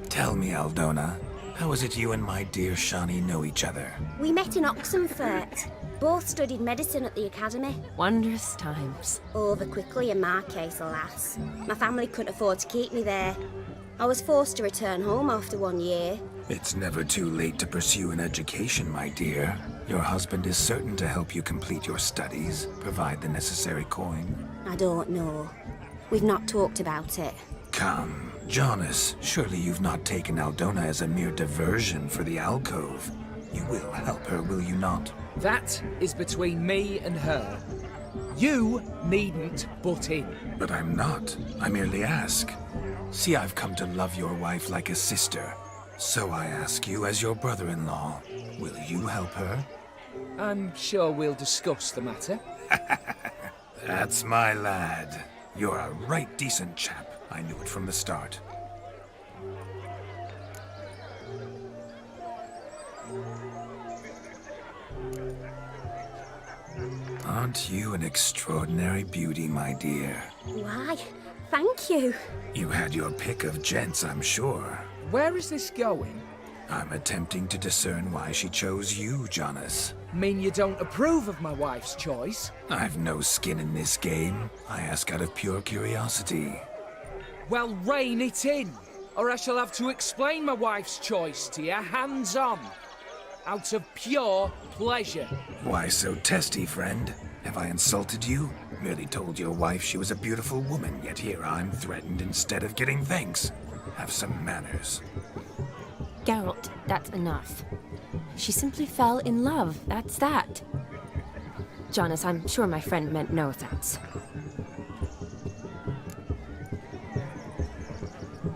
Tell me, Aldona, how is it you and my dear Shani know each other? We met in Oxenfurt. Both studied medicine at the academy. Wondrous times. Over quickly in my case, alas. My family couldn't afford to keep me there. I was forced to return home after 1 year. It's never too late to pursue an education, my dear. Your husband is certain to help you complete your studies, provide the necessary coin. I don't know. We've not talked about it. Come, Jonas, surely you've not taken Aldona as a mere diversion for the alcove. You will help her, will you not? That is between me and her. You needn't butt in. But I'm not. I merely ask. See, I've come to love your wife like a sister. So I ask you as your brother-in-law, will you help her? I'm sure we'll discuss the matter. That's my lad. You're a right decent chap. I knew it from the start. Aren't you an extraordinary beauty, my dear? Why, thank you. You had your pick of gents, I'm sure. Where is this going? I'm attempting to discern why she chose you, Jonas. Mean you don't approve of my wife's choice? I've no skin in this game. I ask out of pure curiosity. Well, rein it in, or I shall have to explain my wife's choice to you hands-on. Out of pure pleasure. Why so testy, friend? Have I insulted you? Merely told your wife she was a beautiful woman, yet here I'm threatened instead of getting thanks. Have some manners. Geralt, that's enough. She simply fell in love, that's that. Jonas, I'm sure my friend meant no offense.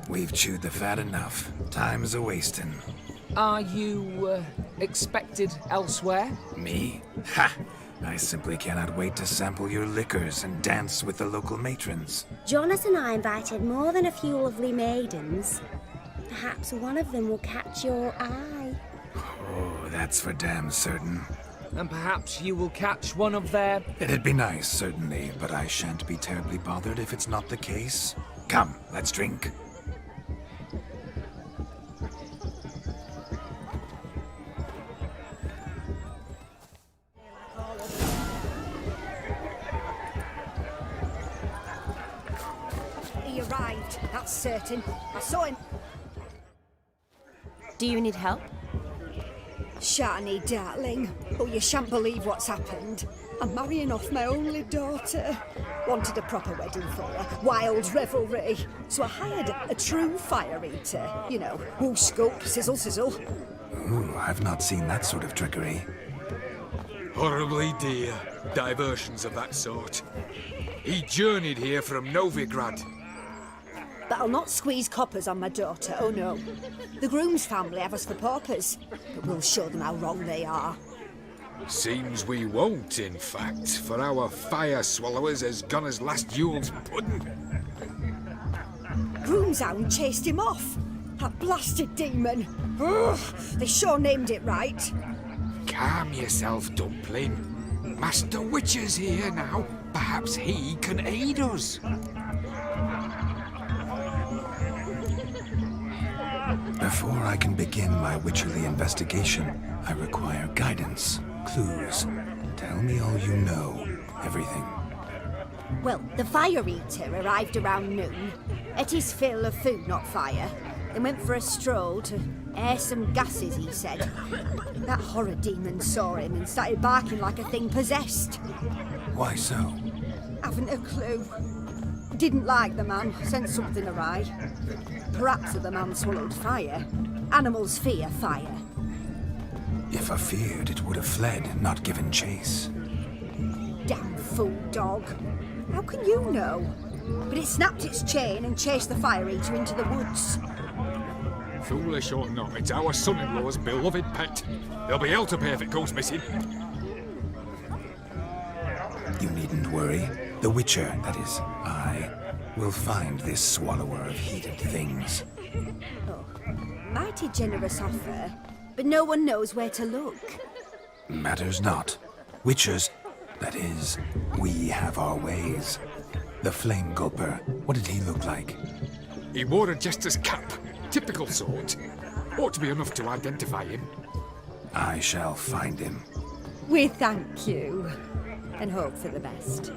We've chewed the fat enough. Time's a-wasting. Are you, expected elsewhere? Me? Ha! I simply cannot wait to sample your liquors and dance with the local matrons. Jonas and I invited more than a few lovely maidens. Perhaps one of them will catch your eye. Oh, that's for damn certain. And perhaps you will catch one of their... It'd be nice, certainly, but I shan't be terribly bothered if it's not the case. Come, let's drink. He arrived, that's certain. I saw him. Do you need help? Shani, darling. Oh, you shan't believe what's happened. I'm marrying off my only daughter. Wanted a proper wedding for her. Wild revelry. So I hired a true fire eater. You know, whoo scoop, sizzle sizzle. Ooh, I've not seen that sort of trickery. Horribly dear diversions of that sort. He journeyed here from Novigrad. But I'll not squeeze coppers on my daughter, oh no. The groom's family have us for paupers, but we'll show them how wrong they are. Seems we won't, in fact, for our fire swallowers has gone as last Yule's pudding. Groomshound chased him off. That blasted demon. Ugh, they sure named it right. Calm yourself, Dumpling. Master Witcher's here now. Perhaps he can aid us. Before I can begin my witcherly investigation, I require guidance, clues. Tell me all you know, everything. Well, the fire eater arrived around noon. Ate his fill of food, not fire. Then went for a stroll to air some gases, he said. That horror demon saw him and started barking like a thing possessed. Why so? Haven't a clue. Didn't like the man, sent something awry. Perhaps the man swallowed fire. Animals fear fire. If I feared, it would have fled, not given chase. Damn fool dog. How can you know? But it snapped its chain and chased the fire eater into the woods. Foolish or not, it's our son-in-law's beloved pet. There'll be hell to pay if it goes missing. You needn't worry. The Witcher, that is, I, will find this swallower of heated things. Oh, mighty generous offer, but no one knows where to look. Matters not. Witchers, that is, we have our ways. The Flame Gulper, what did he look like? He wore a jester's cap. Typical sort. Ought to be enough to identify him. I shall find him. We thank you, and hope for the best.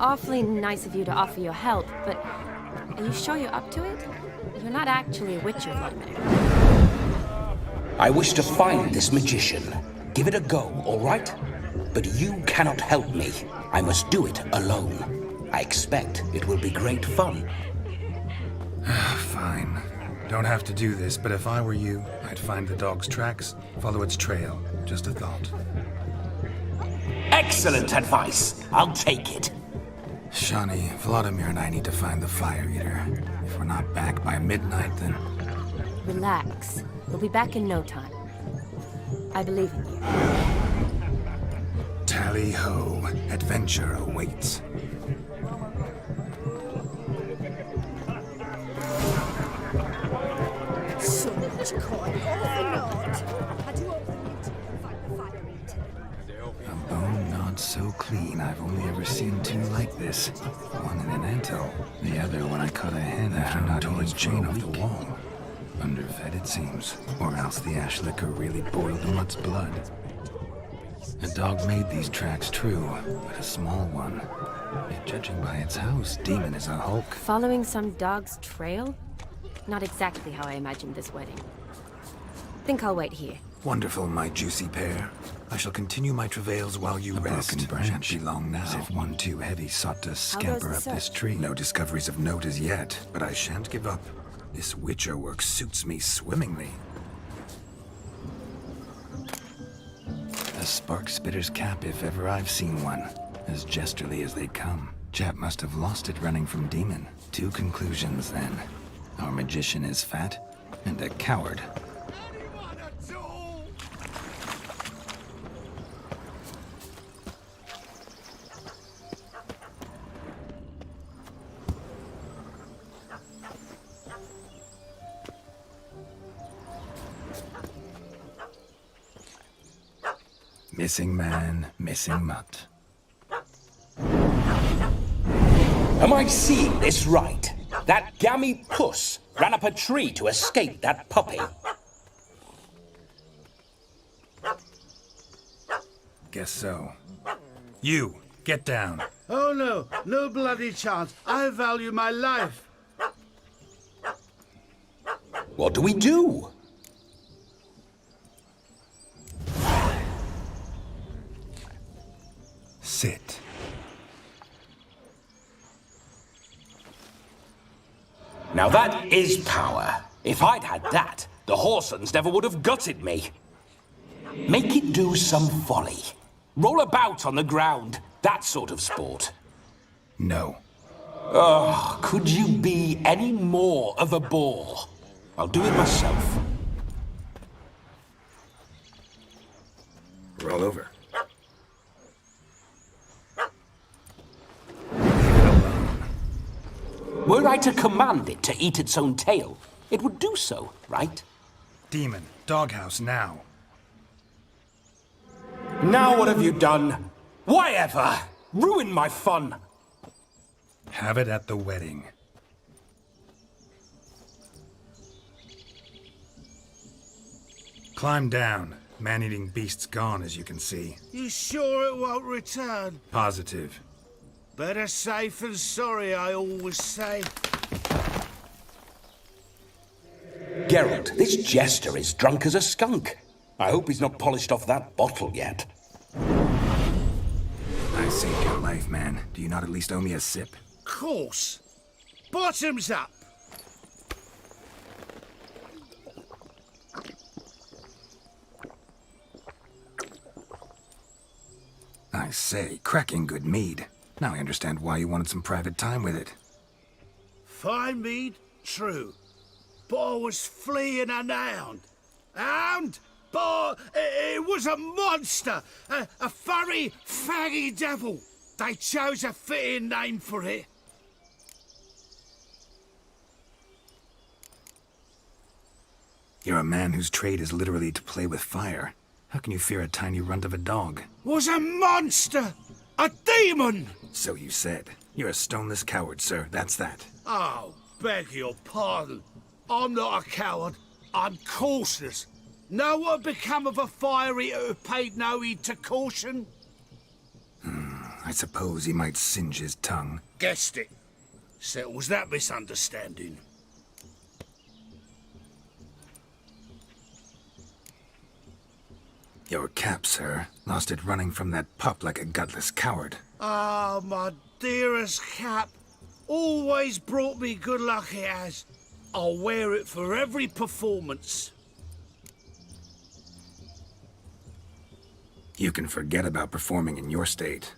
Awfully nice of you to offer your help, but are you sure you're up to it? You're not actually a witcher, Vladimir. I wish to find this magician. Give it a go, all right? But you cannot help me. I must do it alone. I expect it will be great fun. Fine. Don't have to do this, but if I were you, I'd find the dog's tracks, follow its trail. Just a thought. Excellent advice. I'll take it. Shani, Vladimir and I need to find the fire eater. If we're not back by midnight, then... Relax. We'll be back in no time. I believe in you. Tally-ho, adventure awaits. So much coin, all for naught. I do hope that you two can find the fire eater. A bone not so clean I've only ever seen two like this. One in an anthill, the other when I caught a hen after knocking his chain off the wall. Underfed it seems, or else the ash liquor really boiled the mutt's blood. A dog made these tracks true, but a small one. Yet judging by its house, Demon is a hulk. Following some dog's trail? Not exactly how I imagined this wedding. Think I'll wait here. Wonderful, my juicy pair. I shall continue my travails while you rest. Broken branch shan't be long now. As if one too heavy sought to scamper up this tree. No discoveries of note as yet, but I shan't give up. This witcher work suits me swimmingly. A spark spitter's cap if ever I've seen one. As jesterly as they come. Chap must have lost it running from Demon. Two conclusions then. Our magician is fat, and a coward. Missing man, missing mutt. Am I seeing this right? That gammy puss ran up a tree to escape that puppy. Guess so. You, get down. Oh no, no bloody chance. I value my life. What do we do? Sit. Now that is power. If I'd had that, the Horsons never would have gutted me. Make it do some folly. Roll about on the ground. That sort of sport. No. Oh, could you be any more of a bore? I'll do it myself. Roll over. Were I to command it to eat its own tail, it would do so, right? Demon, doghouse now. Now what have you done? Why ever? Ruin my fun. Have it at the wedding. Climb down. Man-eating beast's gone, as you can see. You sure it won't return? Positive. Better safe than sorry, I always say. Geralt, this jester is drunk as a skunk. I hope he's not polished off that bottle yet. I saved your life, man. Do you not at least owe me a sip? Course. Bottoms up. I say, cracking good mead. Now I understand why you wanted some private time with it. Fine mead, true. But I was fleeing an hound. Hound? But it was a monster. A furry, faggy devil. They chose a fitting name for it. You're a man whose trade is literally to play with fire. How can you fear a tiny runt of a dog? Was a monster! A demon! So you said. You're a stoneless coward, sir. That's that. Oh, beg your pardon. I'm not a coward. I'm cautious. Know what had become of a fire eater who paid no heed to caution? I suppose he might singe his tongue. Guessed it. Settles that misunderstanding. Your cap, sir. Lost it running from that pup like a gutless coward. Ah, my dearest cap. Always brought me good luck it has. I'll wear it for every performance. You can forget about performing in your state.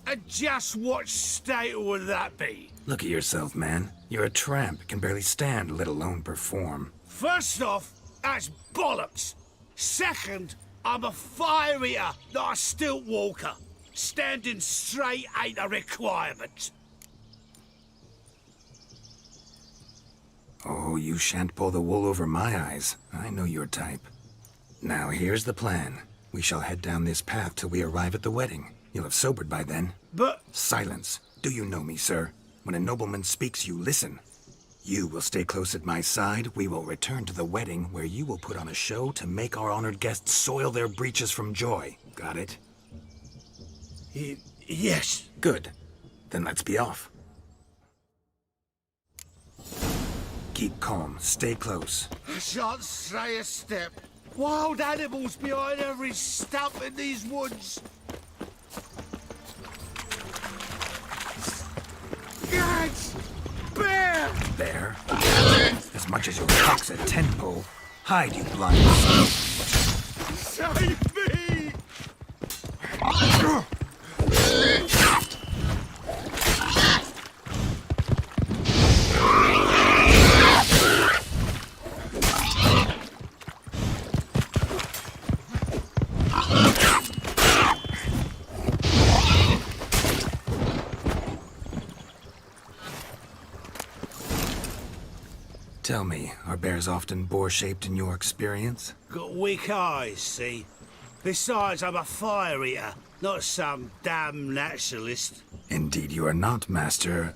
And just what state would that be? Look at yourself, man. You're a tramp, can barely stand, let alone perform. First off, That's bollocks. Second, I'm a fire eater, not a stilt walker. Standing straight ain't a requirement. Oh, you shan't pull the wool over my eyes. I know your type. Now, here's the plan. We shall head down this path till we arrive at the wedding. You'll have sobered by then. But... Silence. Do you know me, sir? When a nobleman speaks, you listen. You will stay close at my side. We will return to the wedding, where you will put on a show to make our honored guests soil their breeches from joy. Got it? Yes. Good. Then let's be off. Keep calm. Stay close. I shan't stray a step. Wild animals behind every stump in these woods. Gads! Bear! Bear? As much as your cock's a tent-pole. Hide, you blind son. Save me! Tell me, are bears often boar-shaped in your experience? Got weak eyes, see? Besides, I'm a fire eater, not some damn naturalist. Indeed you are not, Master...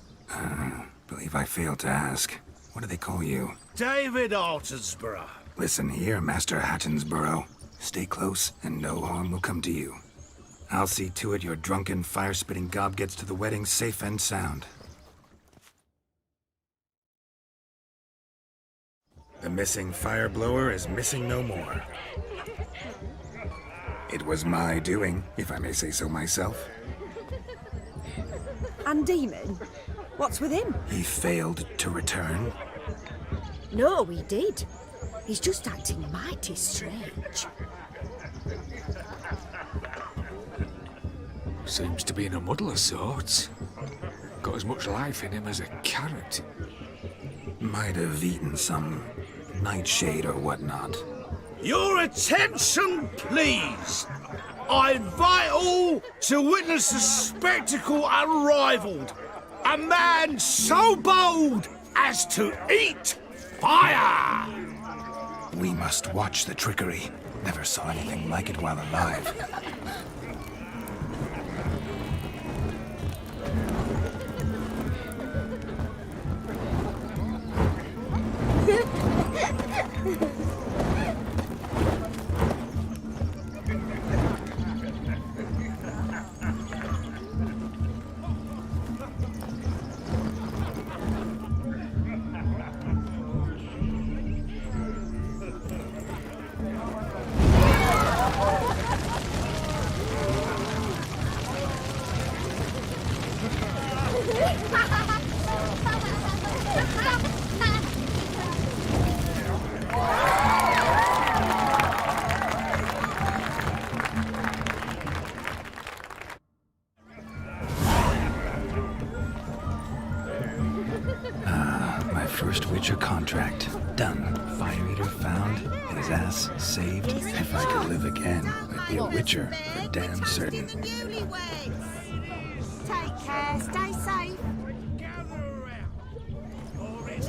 believe I failed to ask. What do they call you? David Altonsborough. Listen here, Master Hattonsborough. Stay close, and no harm will come to you. I'll see to it your drunken, fire-spitting gob gets to the wedding safe and sound. The missing fire blower is missing no more. It was my doing, if I may say so myself. And Demon? What's with him? He failed to return. No, he did. He's just acting mighty strange. Seems to be in a muddle of sorts. Got as much life in him as a carrot. Might have eaten some nightshade or whatnot. Your attention, please! I invite all to witness a spectacle unrivaled. A man so bold as to eat fire! We must watch the trickery. Never saw anything like it while alive. First Witcher contract. Done. Fire Eater found. His ass saved. If I could live again, I'd be a Witcher for damn certain. Take care, stay safe.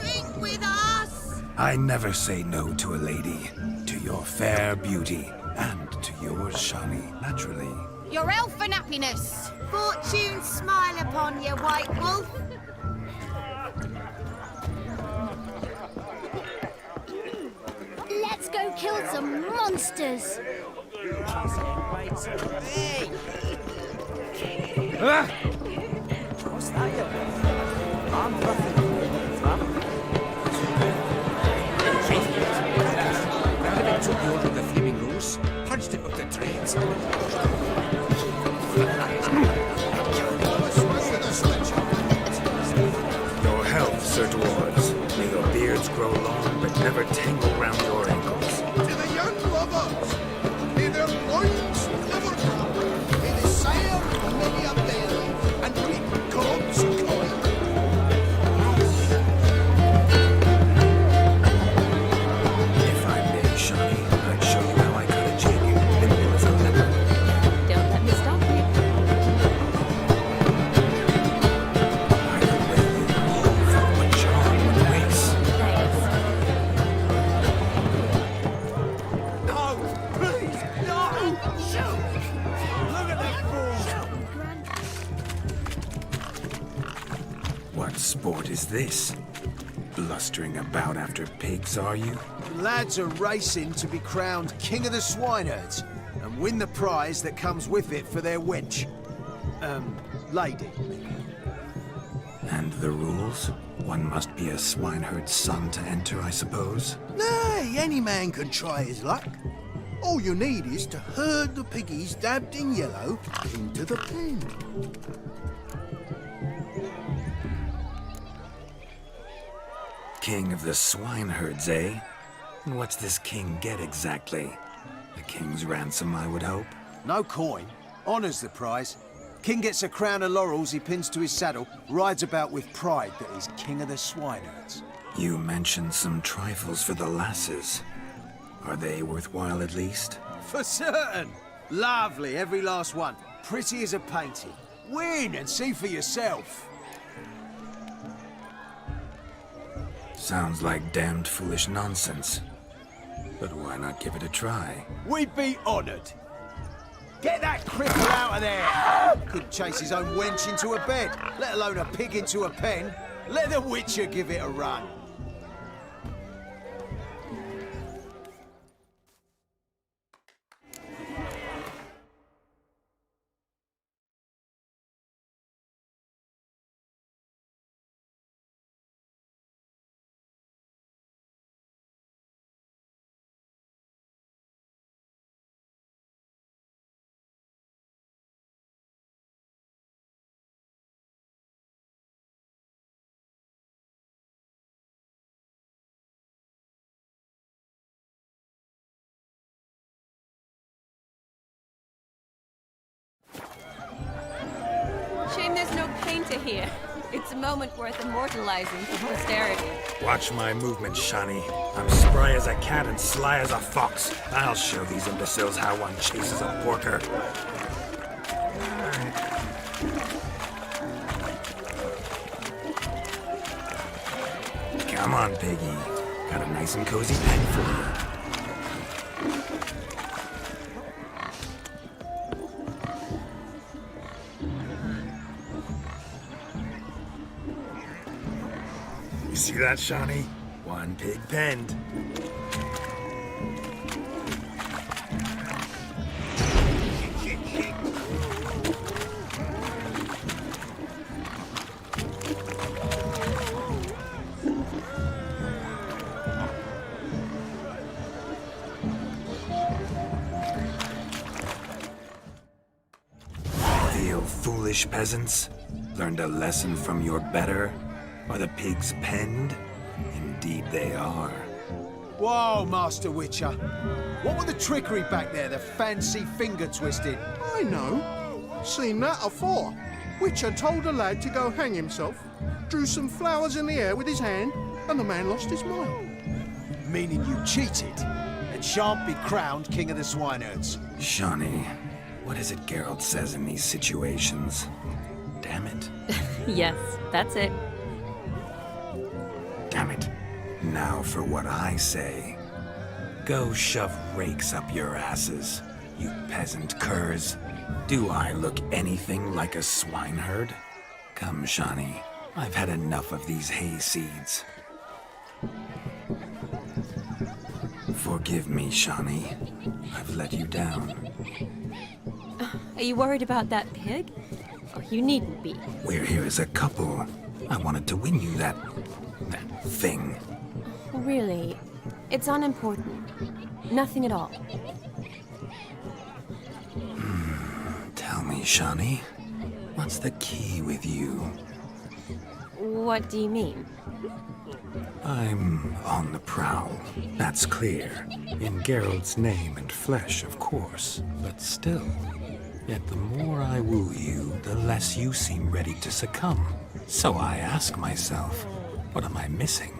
Drink with us! I never say no to a lady. To your fair beauty. And to yours, Shani, naturally. Your elfin happiness. Fortune smile upon you, White Wolf. Let's go kill some monsters. What's that? I'm nothing. Took you under the flaming rose, punched it up the trains. Your health, Sir Dwarves. May your beards grow long, but never tangle round your ankles. To the young lovers, may their loins never come. May they sire many a belle and reap God's coin. If I may sport is this? Blustering about after pigs, are you? The lads are racing to be crowned King of the Swineherds and win the prize that comes with it for their wench. Lady. And the rules? One must be a swineherd's son to enter, I suppose? Nay, any man can try his luck. All you need is to herd the piggies dabbed in yellow into the pen. King of the swineherds, eh? And what's this king get exactly? A king's ransom, I would hope. No coin. Honours the prize. King gets a crown of laurels he pins to his saddle, rides about with pride that he's King of the Swineherds. You mentioned some trifles for the lasses. Are they worthwhile at least? For certain! Lovely, every last one. Pretty as a painting. Win and see for yourself. Sounds like damned foolish nonsense. But why not give it a try? We'd be honoured. Get that cripple out of there! Couldn't chase his own wench into a bed, let alone a pig into a pen. Let the Witcher give it a run. Shame there's no painter here. It's a moment worth immortalizing for posterity. Watch my movement, Shani. I'm spry as a cat and sly as a fox. I'll show these imbeciles how one chases a porker. Come on, Piggy. Got a nice and cozy pen for you. You see that, Shani? One pig penned. Feel foolish peasants? Learned a lesson from your better? Are the pigs penned? Indeed they are. Whoa, Master Witcher. What were the trickery back there, the fancy finger twisting? I know. Seen that afore. Witcher told a lad to go hang himself, drew some flowers in the air with his hand, and the man lost his mind. Meaning you cheated and shan't be crowned King of the Swineherds. Shani, what is it Geralt says in these situations? Damn it. Yes, that's it. Damn it. Now for what I say. Go shove rakes up your asses, you peasant curs. Do I look anything like a swineherd? Come, Shani. I've had enough of these hay seeds. Forgive me, Shani. I've let you down. Are you worried about that pig? Oh, you needn't be. We're here as a couple. I wanted to win you that thing. Really, it's unimportant. Nothing at all. Tell me, Shani, what's the key with you? What do you mean? I'm on the prowl. That's clear. In Geralt's name and flesh, of course. But still, yet the more I woo you, the less you seem ready to succumb. So I ask myself, what am I missing?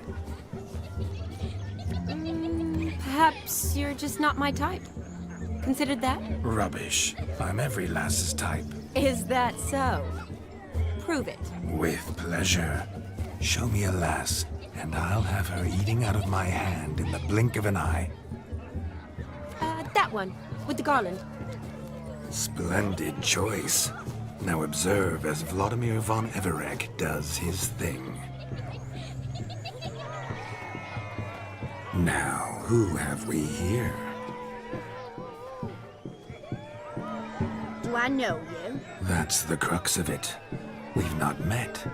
Perhaps you're just not my type. Considered that? Rubbish. I'm every lass's type. Is that so? Prove it. With pleasure. Show me a lass, and I'll have her eating out of my hand in the blink of an eye. That one, with the garland. Splendid choice. Now observe as Vladimir von Everec does his thing. Now, who have we here? Do I know you? That's the crux of it. We've not met.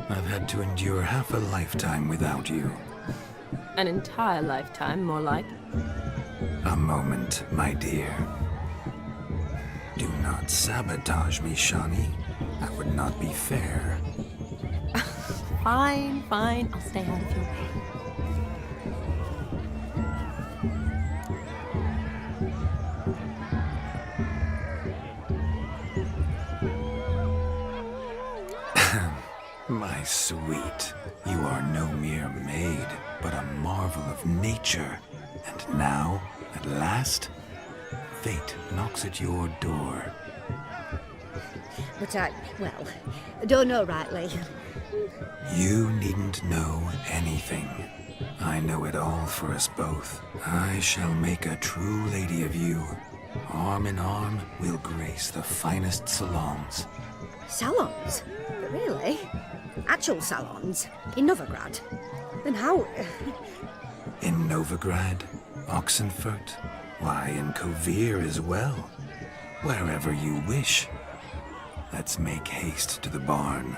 I've had to endure half a lifetime without you. An entire lifetime, more like. A moment, my dear. Do not sabotage me, Shani. That would not be fair. Fine, fine. I'll stay out of your way. My sweet, you are no mere maid, but a marvel of nature. And now, at last, fate knocks at your door. But I don't know rightly. You needn't know anything. I know it all for us both. I shall make a true lady of you. Arm in arm, we'll grace the finest salons. Salons? But really? Actual salons? In Novigrad? Then how... In Novigrad, Oxenfurt, why, in Kovir as well. Wherever you wish. Let's make haste to the barn.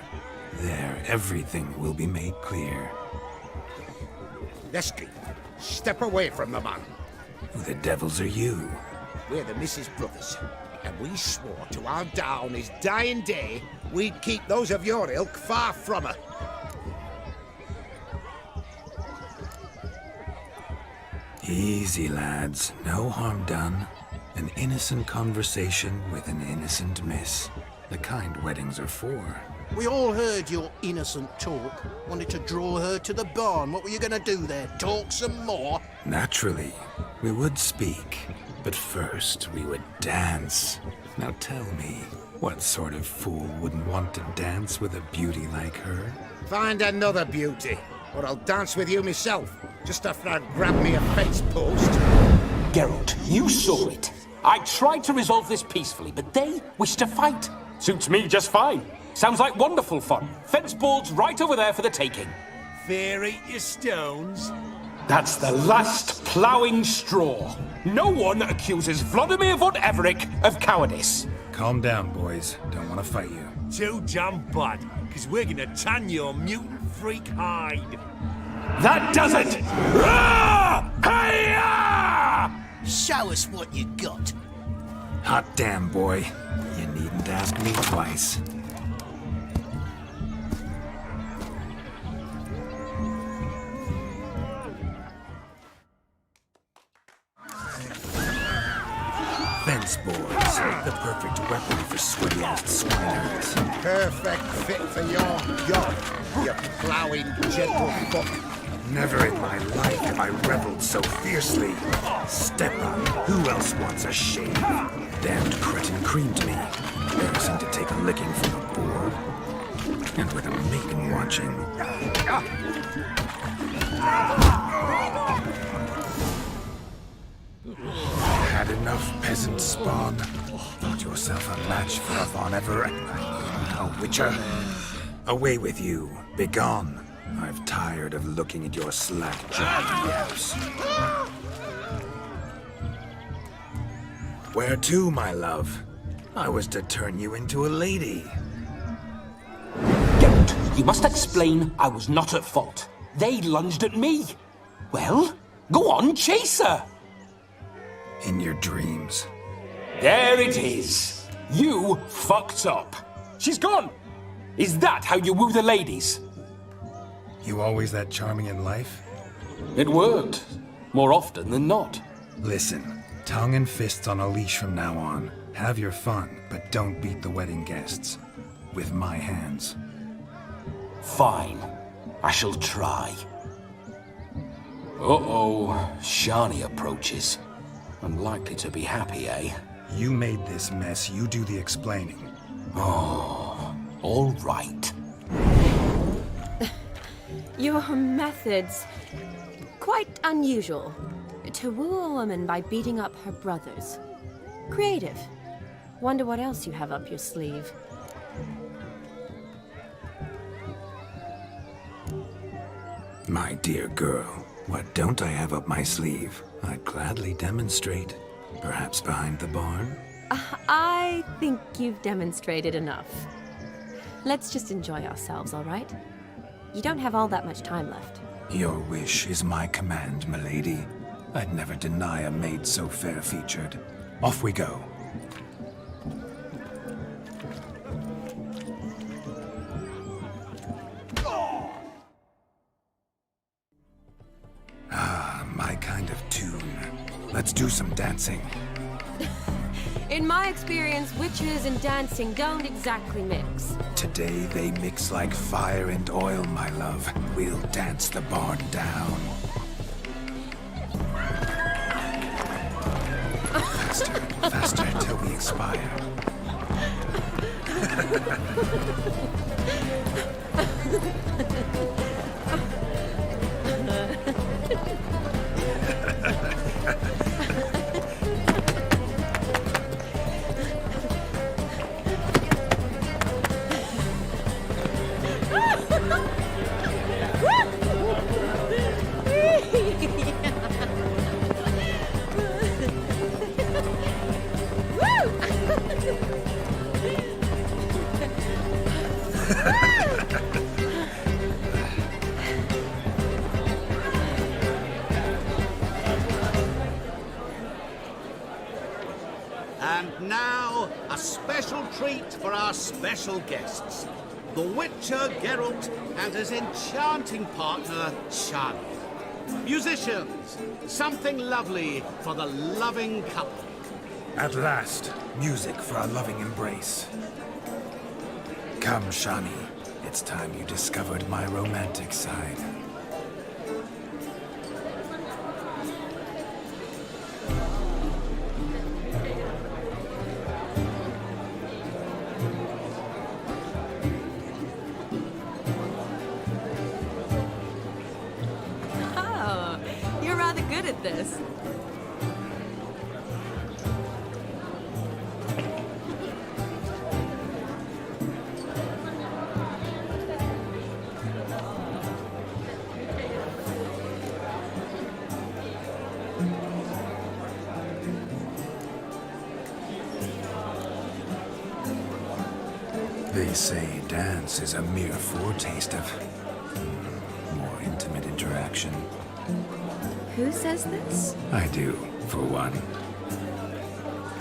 There, everything will be made clear. Lesky, step away from the man. Who the devils are you? We're the Mrs. Brothers, and we swore to our Da on his dying day we'd keep those of your ilk far from her. Easy, lads. No harm done. An innocent conversation with an innocent miss. The kind weddings are for. We all heard your innocent talk. Wanted to draw her to the barn. What were you gonna do there? Talk some more? Naturally, we would speak. But first, we would dance. Now tell me, what sort of fool wouldn't want to dance with a beauty like her? Find another beauty, or I'll dance with you myself, just after I've grabbed me a fence post. Geralt, you saw it. I tried to resolve this peacefully, but they wish to fight. Suits me just fine. Sounds like wonderful fun. Fence boards right over there for the taking. Fear eat your stones. That's the last ploughing straw. No one accuses Vladimir von Everec of cowardice. Calm down, boys. Don't want to fight you. Too damn bad, because we're gonna tan your mutant freak hide. That does it! Rah! Hi-ya! Show us what you got. Hot damn, boy. You needn't ask me twice. Fence boards, the perfect weapon for sweaty-ass swineherds. Perfect fit for your job, you ploughing gentle fuck. Never in my life have I reveled so fiercely. Step up. Who else wants a shave? Damned cretin creamed me. Embarrassing to take a licking from a boar. And with a maiden watching. Had enough, peasant spawn. Thought yourself a match for a Von Everett. A witcher. Away with you. Begone. I've tired of looking at your slack-jawed yaps. Where to, my love? I was to turn you into a lady. Geralt, you must explain I was not at fault. They lunged at me. Well, go on, chase her. In your dreams. There it is. You fucked up. She's gone. Is that how you woo the ladies? You always that charming in life? It worked. More often than not. Listen, tongue and fists on a leash from now on. Have your fun, but don't beat the wedding guests. With my hands. Fine. I shall try. Uh-oh. Shani approaches. Unlikely to be happy, eh? You made this mess. You do the explaining. Oh, all right. Your methods... quite unusual. To woo a woman by beating up her brothers. Creative. Wonder what else you have up your sleeve. My dear girl, what don't I have up my sleeve? I'd gladly demonstrate. Perhaps behind the barn? I think you've demonstrated enough. Let's just enjoy ourselves, all right? You don't have all that much time left. Your wish is my command, milady. I'd never deny a maid so fair-featured. Off we go. Ah, my kind of tune. Let's do some dancing. In my experience, witches and dancing don't exactly mix. Today they mix like fire and oil, my love. We'll dance the barn down. Faster, faster till we expire. And now, a special treat for our special guests. The Witcher Geralt and his enchanting partner, Shani. Musicians, something lovely for the loving couple. At last, music for our loving embrace. Come, Shani. It's time you discovered my romantic side. Oh, you're rather good at this. They say dance is a mere foretaste of more intimate interaction. Who says this? I do, for one.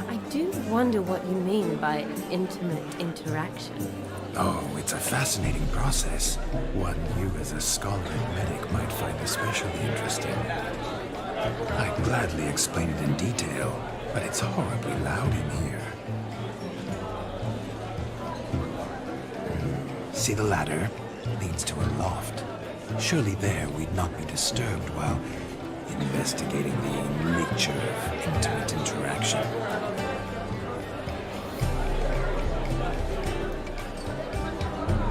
I do wonder what you mean by intimate interaction. Oh, it's a fascinating process. One you as a scholar and medic might find especially interesting. I'd gladly explain it in detail, but it's horribly loud in here. See the ladder? Leads to a loft. Surely there we'd not be disturbed while investigating the nature of intimate interaction.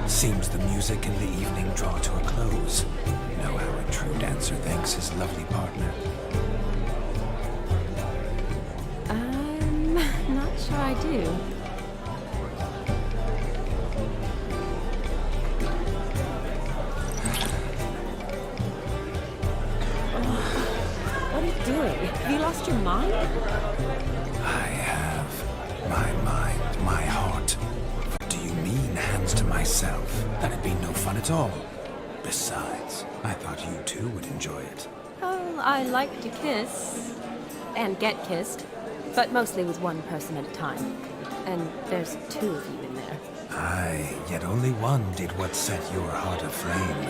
Seems the music and the evening draw to a close. Know how a true dancer thanks his lovely partner. I'm not sure I do. What are you doing? Have you lost your mind? I have my mind, my heart. What do you mean, hands to myself? That'd be no fun at all. Besides, I thought you too would enjoy it. Oh, I like to kiss. And get kissed. But mostly with one person at a time. And there's two of you in there. Aye, yet only one did what set your heart aflame.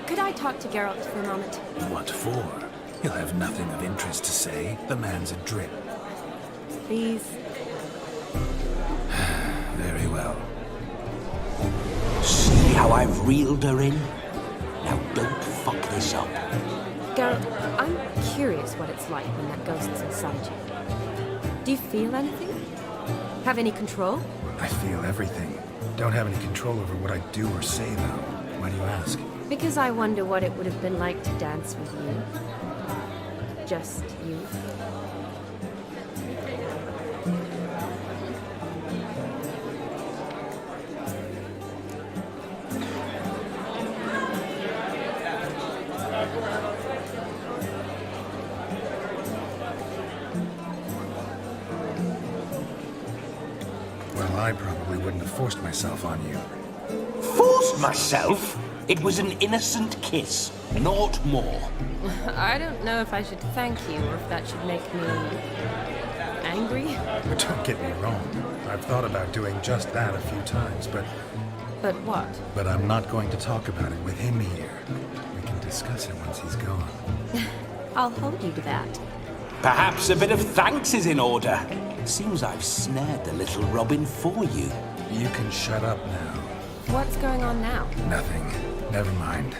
Could I talk to Geralt for a moment? What for? He'll have nothing of interest to say. The man's adrip. Please? Very well. See how I've reeled her in? Now don't fuck this up. Geralt, I'm curious what it's like when that ghost's inside you. Do you feel anything? Have any control? I feel everything. Don't have any control over what I do or say, though. Why do you ask? Because I wonder what it would have been like to dance with you. Just you. Well, I probably wouldn't have forced myself on you. Forced myself? It was an innocent kiss, naught more. I don't know if I should thank you or if that should make me angry. But don't get me wrong. I've thought about doing just that a few times, but what? But I'm not going to talk about it with him here. We can discuss it once he's gone. I'll hold you to that. Perhaps a bit of thanks is in order. Seems I've snared the little Robin for you. You can shut up now. What's going on now? Nothing. Never mind.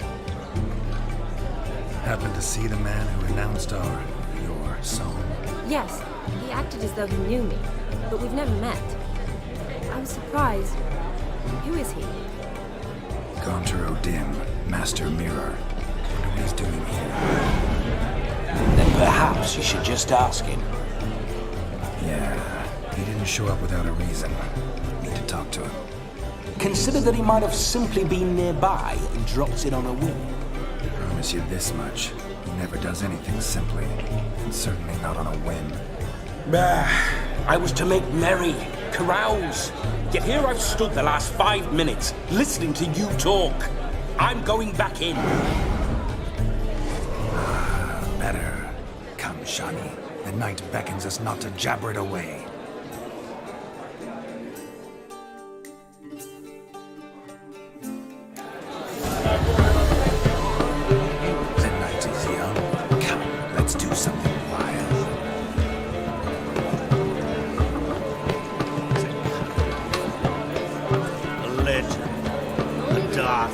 Happened to see the man who announced your song? Yes, he acted as though he knew me, but we've never met. I was surprised. Who is he? Gaunter O'Dim, Master Mirror. Wonder what he's doing here. Then perhaps you should just ask him. Yeah, he didn't show up without a reason. Need to talk to him. Consider that he might have simply been nearby and dropped in on a whim. I promise you this much. He never does anything simply. And certainly not on a whim. I was to make merry, carouse. Yet here I've stood the last 5 minutes, listening to you talk. I'm going back in. Better. Come, Shani. The night beckons us not to jabber it away. The night is young. Come, let's do something wild. A legend. A dark.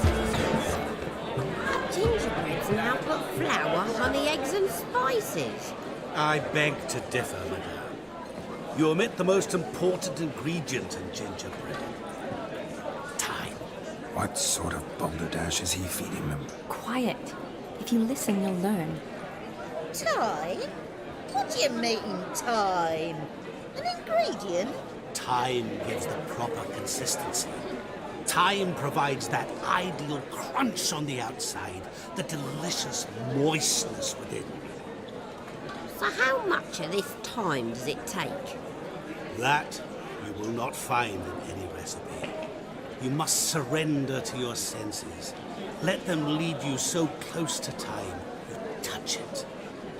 Gingerbreads now put flour, honey, eggs and spices. I beg to differ, madame. You omit the most important ingredient in gingerbread. Time. What sort of balderdash is he feeding them? Quiet. If you listen, you'll learn. Time? What do you mean, time? An ingredient? Time gives the proper consistency. Time provides that ideal crunch on the outside, the delicious moistness within. So how much of this time does it take? That you will not find in any recipe. You must surrender to your senses. Let them lead you so close to time, you touch it.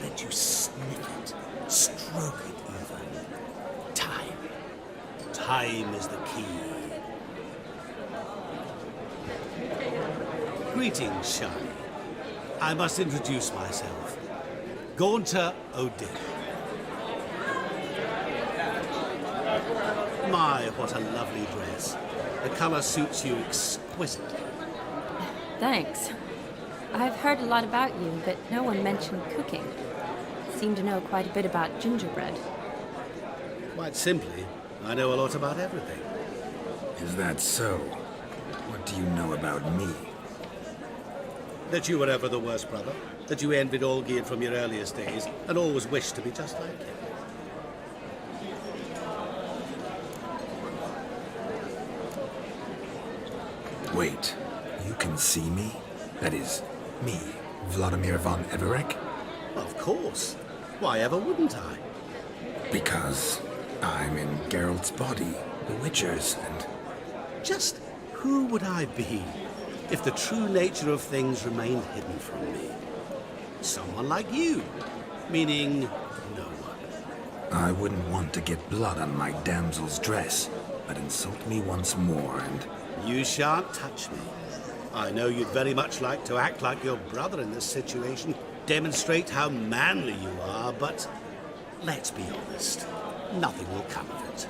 Let you sniff it, stroke it even. Time. Time is the key. Greetings, Shani. I must introduce myself. Gaunter O'Dim. My, what a lovely dress. The color suits you exquisitely. Thanks. I've heard a lot about you, but no one mentioned cooking. Seem to know quite a bit about gingerbread. Quite simply, I know a lot about everything. Is that so? What do you know about me? That you were ever the worst brother. That you envied Olgierd from your earliest days and always wished to be just like him. Wait, you can see me? That is, me, Vladimir von Everec? Of course. Why ever wouldn't I? Because I'm in Geralt's body, the Witcher's, and... Just who would I be if the true nature of things remained hidden from me? Someone like you, meaning no one. I wouldn't want to get blood on my damsel's dress, but insult me once more and... You shan't touch me. I know you'd very much like to act like your brother in this situation, demonstrate how manly you are, but let's be honest, nothing will come of it.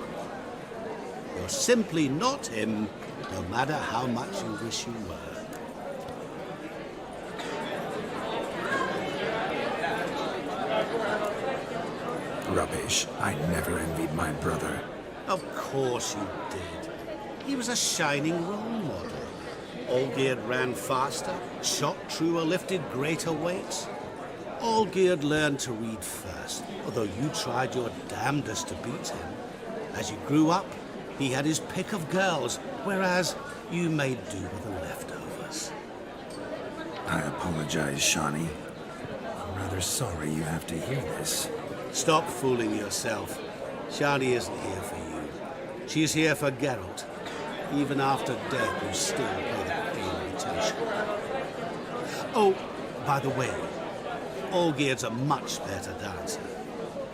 You're simply not him, no matter how much you wish you were. Rubbish. I never envied my brother. Of course you did. He was a shining role model. Olgierd ran faster, shot truer, lifted greater weights. Olgierd learned to read first, although you tried your damnedest to beat him. As you grew up, he had his pick of girls, whereas you made do with the leftovers. I apologize, Shani. I'm rather sorry you have to hear this. Stop fooling yourself. Shani isn't here for you. She's here for Geralt. Even after death, you still pay the pale invitation. Oh, by the way, Olgierd's a much better dancer.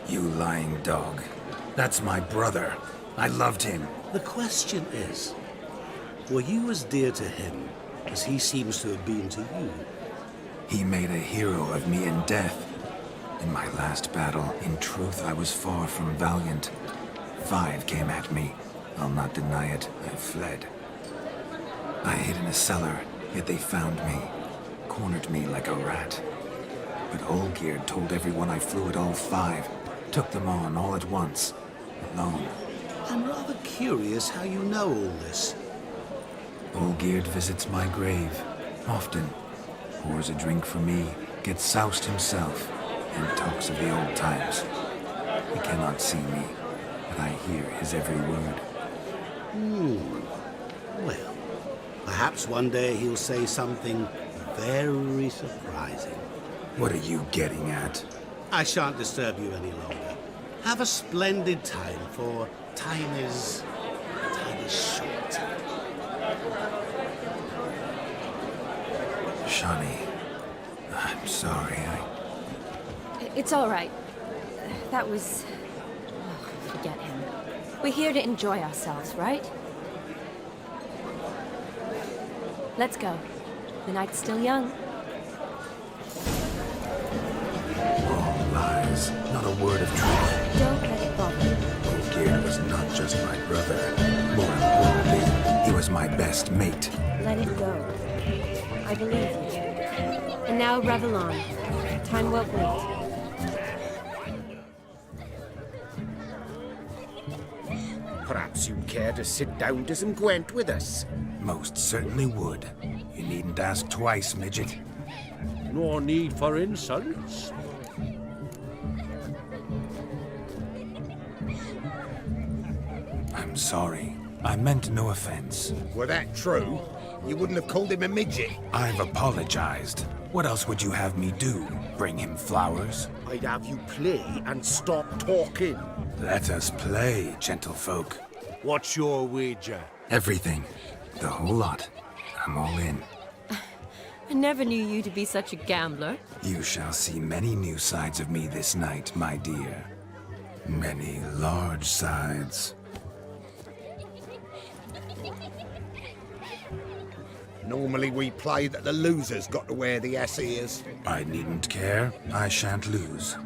You lying dog. That's my brother. I loved him. The question is, were you as dear to him as he seems to have been to you? He made a hero of me in death. In my last battle, in truth, I was far from valiant. 5 came at me. I'll not deny it. I fled. I hid in a cellar, yet they found me. Cornered me like a rat. But Olgierd told everyone I flew at all 5. Took them on all at once. Alone. I'm rather curious how you know all this. Olgierd visits my grave. Often. Pours a drink for me. Gets soused himself. And talks of the old times. He cannot see me. But I hear his every word. Well, perhaps one day he'll say something very surprising. What are you getting at? I shan't disturb you any longer. Have a splendid time, for time is short. Shani, I'm sorry. It's all right. That was... Oh, forget him. We're here to enjoy ourselves, right? Let's go. The night's still young. All lies. Not a word of truth. Don't let it bother you. Olgierd was not just my brother. More importantly, he was my best mate. Let it go. I believe you. And now revel on. Time won't wait. Perhaps you'd care to sit down to some Gwent with us? Most certainly would. You needn't ask twice, midget. No need for insults. I'm sorry. I meant no offense. Were that true, you wouldn't have called him a midget. I've apologized. What else would you have me do? Bring him flowers? I'd have you play and stop talking. Let us play, gentlefolk. What's your wager? Everything. The whole lot. I'm all in. I never knew you to be such a gambler. You shall see many new sides of me this night, my dear. Many large sides. Normally we play that the loser's got to wear the ass ears. I needn't care. I shan't lose.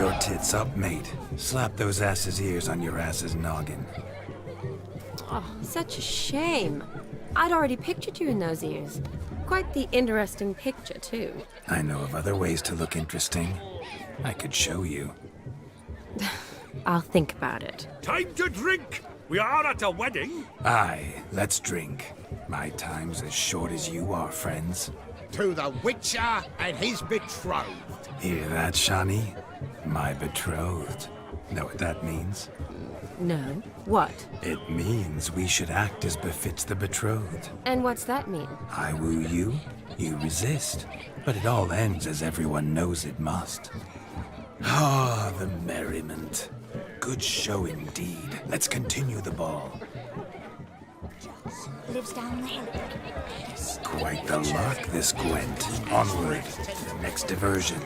Your tits up, mate. Slap those asses' ears on your ass's noggin. Oh, such a shame. I'd already pictured you in those ears. Quite the interesting picture, too. I know of other ways to look interesting. I could show you. I'll think about it. Time to drink! We are at a wedding. Aye, let's drink. My time's as short as you are, friends. To the Witcher and his betrothed. Hear that, Shani? My betrothed. Know what that means? No. What? It means we should act as befits the betrothed. And what's that mean? I woo you, you resist. But it all ends as everyone knows it must. Ah, the merriment. Good show indeed. Let's continue the ball. Lives down the hill. Quite the lark, this Gwent. Onward to the next diversion.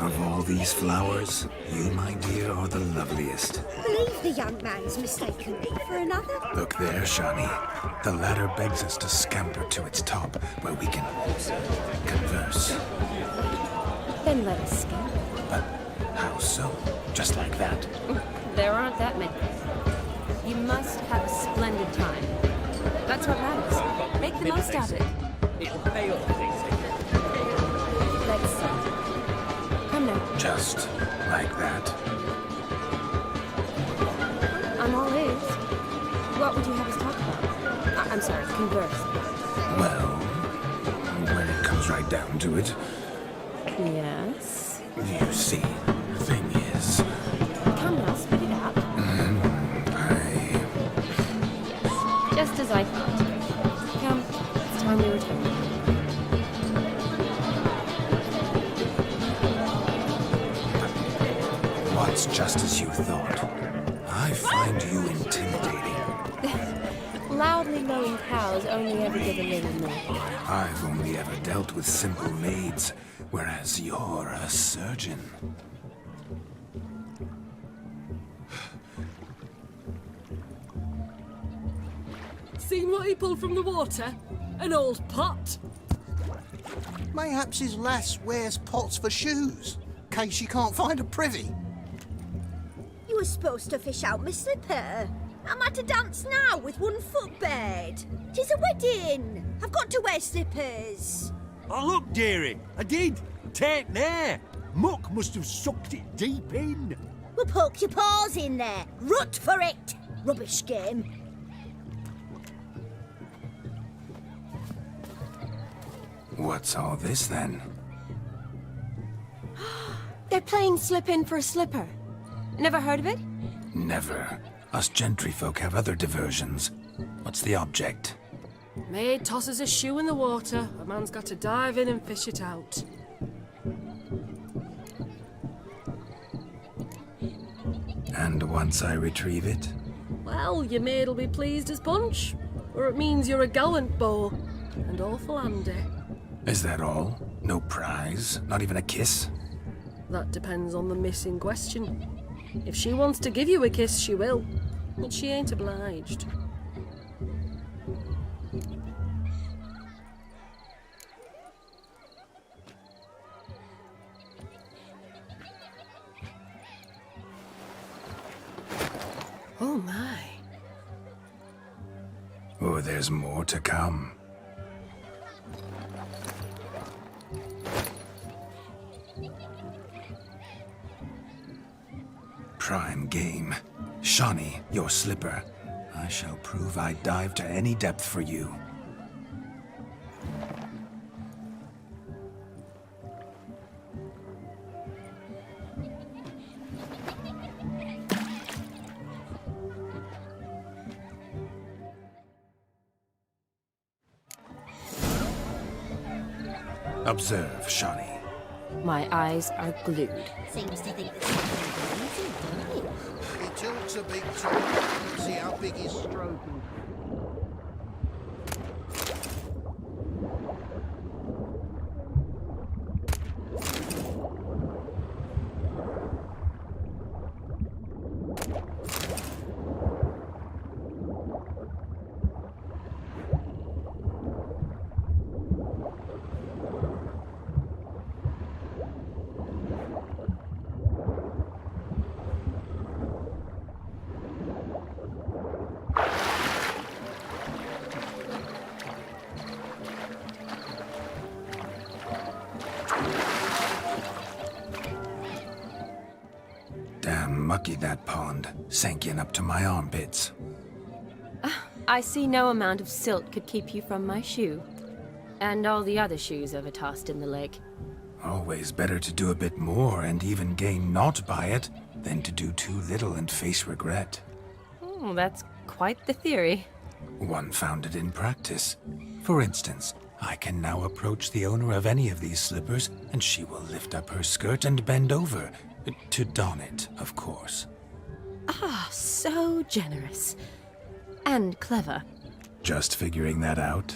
Of all these flowers, you, my dear, are the loveliest. Believe the young man's mistaken me for another. Look there, Shani. The ladder begs us to scamper to its top, where we can converse. Then let us scamper. But how so? Just like that? There aren't that many. You must have a splendid time. That's what matters. Make the most of it. It'll pay off, they say. Let's see. Come now. Just like that? I'm all ears. What would you have us talk about? I'm sorry, converse. Well, when it comes right down to it, Yes? you see, the thing is... Come now, spit it out. Just as I thought. Come, it's time we return. What's just as you thought? I find you intimidating. Loudly lowing cows only ever give a little more. I've only ever dealt with simple maids, whereas you're a surgeon. Seen what he pulled from the water? An old pot. Mayhaps his lass wears pots for shoes, case she can't find a privy. You were supposed to fish out my slipper. I'm at a dance now with one foot bed. 'Tis a wedding. I've got to wear slippers. Oh, look, dearie. I did. Take there. Muck must have sucked it deep in. Well, poke your paws in there. Rut for it. Rubbish game. What's all this, then? They're playing slip in for a slipper. Never heard of it? Never. Us gentry folk have other diversions. What's the object? Maid tosses a shoe in the water. A man's got to dive in and fish it out. And once I retrieve it? Well, your maid'll be pleased as punch. Or it means you're a gallant beau. And awful handy. Is that all? No prize? Not even a kiss? That depends on the miss in question. If she wants to give you a kiss, she will. But she ain't obliged. Oh my. Oh, there's more to come. Prime game. Shani, your slipper. I shall prove I dive to any depth for you. Observe, Shani. My eyes are glued. Seems to think that He talks a big talk. See how big his stroke is. Damn mucky that pond. Sank in up to my armpits. I see no amount of silt could keep you from my shoe. And all the other shoes ever tossed in the lake. Always better to do a bit more and even gain naught by it than to do too little and face regret. Oh, that's quite the theory. One founded in practice. For instance, I can now approach the owner of any of these slippers, and she will lift up her skirt and bend over. To don it, of course. Ah, so generous. And clever. Just figuring that out?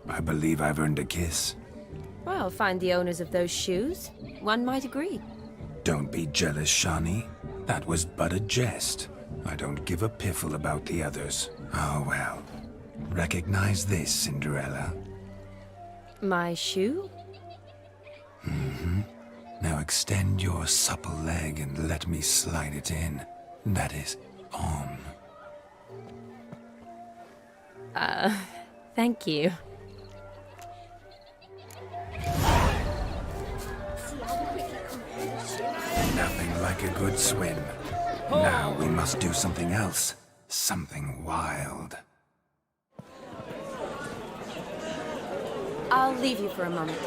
I believe I've earned a kiss. Well, find the owners of those shoes. One might agree. Don't be jealous, Shani. That was but a jest. I don't give a piffle about the others. Oh well. Recognize this, Cinderella. My shoe? Now extend your supple leg and let me slide it in. That is, on. Thank you. Nothing like a good swim. Now we must do something else. Something wild. I'll leave you for a moment.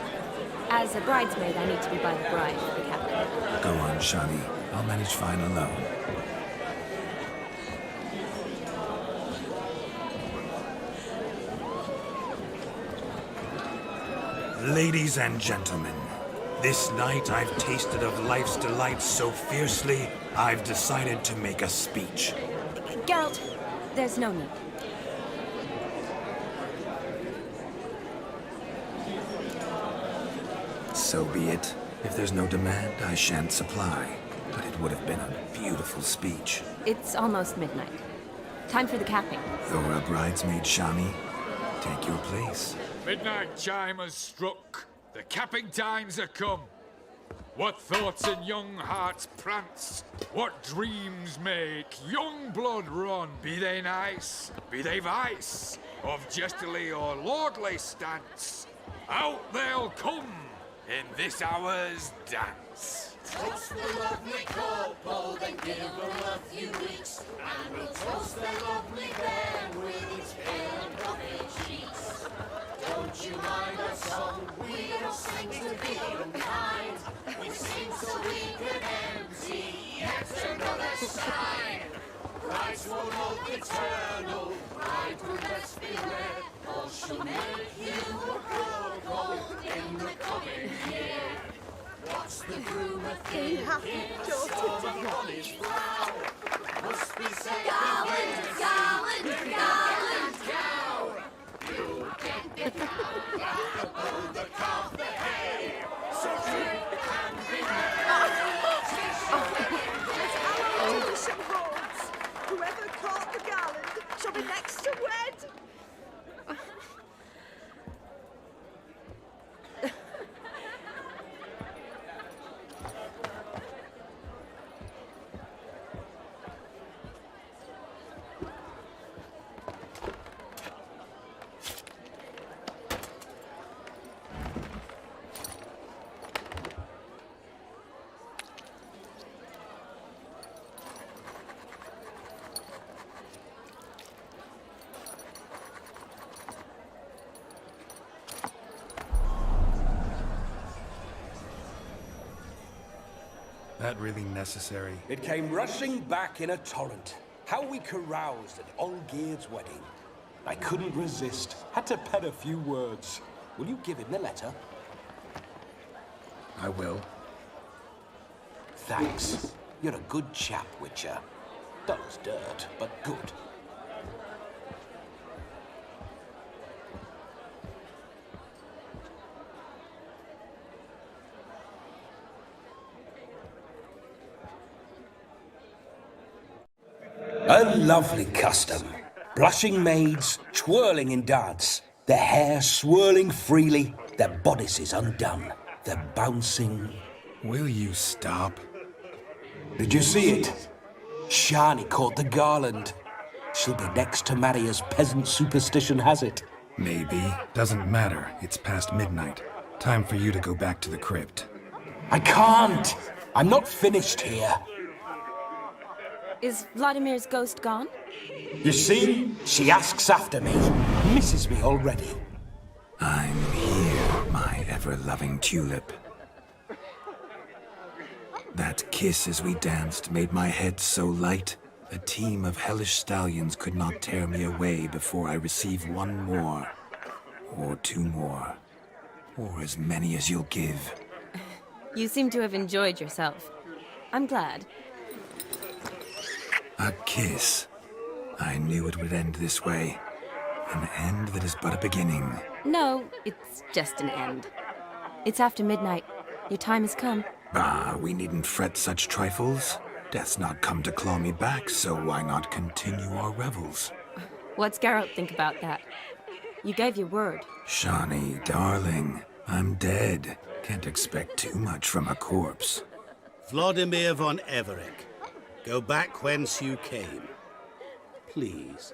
As a bridesmaid, I need to be by the bride for the captain. Go on, Shani. I'll manage fine alone. Ladies and gentlemen, this night I've tasted of life's delights so fiercely, I've decided to make a speech. Geralt, there's no need. So be it. If there's no demand, I shan't supply. But it would have been a beautiful speech. It's almost midnight. Time for the capping. You're a bridesmaid, Shani. Take your place. Midnight chime has struck. The capping times are come. What thoughts in young hearts prance? What dreams make young blood run? Be they nice, be they vice, of jestily or lordly stance, out they'll come in this hour's dance. Toast the lovely couple, then give them a few weeks, and we'll toast the lovely band with its pale and puffy cheeks. Don't you mind our song? We don't sing to be behind. We sing so we can empty yet another side. Christ won't hold eternal, bridegroom let's beware, or she'll make you a crow in the coming year. What's the groom a thinking? Storm on his brow. Must be said Garland, Garland, Garland, cow. You can get out of the calf the hay. So drink and be merry. Bishop holds. Whoever caught the garland shall be next to wed. That really necessary? It came rushing back in a torrent. How we caroused at Olgierd's wedding. I couldn't resist. Had to pen a few words. Will you give him the letter? I will. Thanks. You're a good chap, Witcher. Dull as dirt, but good. A lovely custom. Blushing maids, twirling in dance, their hair swirling freely, their bodices undone, their bouncing... Will you stop? Did you see it? Shani caught the garland. She'll be next to marry as peasant superstition has it. Maybe. Doesn't matter. It's past midnight. Time for you to go back to the crypt. I can't! I'm not finished here. Is Vladimir's ghost gone? You see? She asks after me. Misses me already. I'm here, my ever-loving tulip. That kiss as we danced made my head so light, a team of hellish stallions could not tear me away before I receive one more. Or two more. Or as many as you'll give. You seem to have enjoyed yourself. I'm glad. A kiss. I knew it would end this way. An end that is but a beginning. No, it's just an end. It's after midnight. Your time has come. Bah, we needn't fret such trifles. Death's not come to claw me back, so why not continue our revels? What's Geralt think about that? You gave your word. Shani, darling, I'm dead. Can't expect too much from a corpse. Vladimir von Everec, go back whence you came. Please.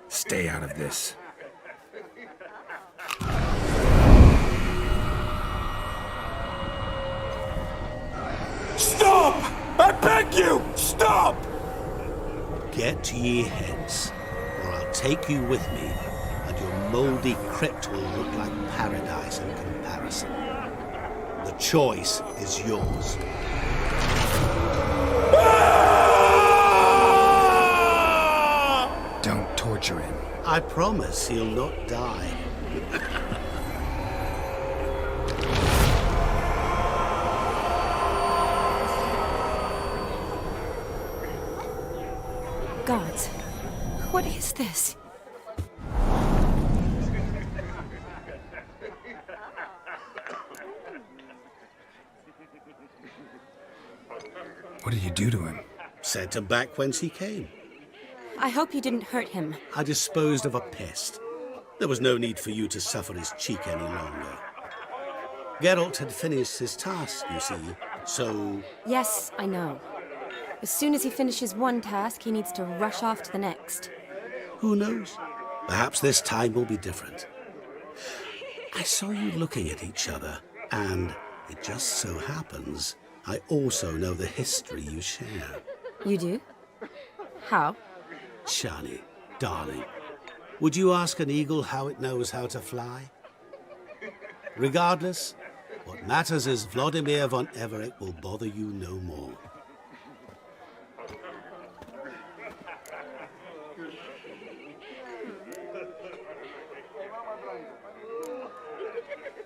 Stay out of this. Stop! I beg you! Stop! Get ye hence, or I'll take you with me, and your mouldy crypt will look like paradise in comparison. The choice is yours. Don't torture him. I promise he'll not die. Gods, what is this? What did you do to him? Sent him back whence he came. I hope you didn't hurt him. I disposed of a pest. There was no need for you to suffer his cheek any longer. Geralt had finished his task, you see, so... Yes, I know. As soon as he finishes one task, he needs to rush off to the next. Who knows? Perhaps this time will be different. I saw you looking at each other, and it just so happens I also know the history you share. You do? How? Shani, darling, would you ask an eagle how it knows how to fly? Regardless, what matters is Vladimir von Everec will bother you no more.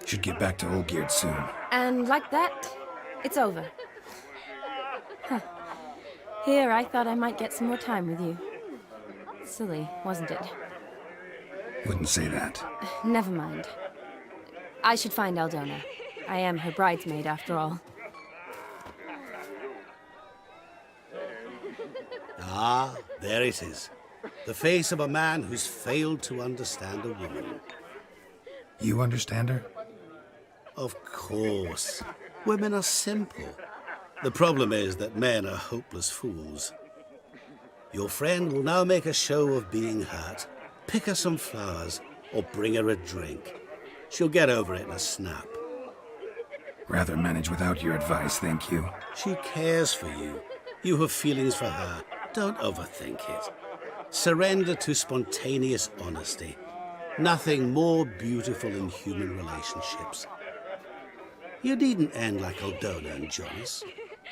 Should get back to Olgierd soon. And like that, it's over. Huh. Here, I thought I might get some more time with you. Silly, wasn't it? Wouldn't say that. Never mind. I should find Aldona. I am her bridesmaid, after all. Ah, there it is. The face of a man who's failed to understand a woman. You understand her? Of course. Women are simple. The problem is that men are hopeless fools. Your friend will now make a show of being hurt, pick her some flowers, or bring her a drink. She'll get over it in a snap. Rather manage without your advice, thank you. She cares for you. You have feelings for her. Don't overthink it. Surrender to spontaneous honesty. Nothing more beautiful in human relationships. You needn't end like Aldona and Jonas.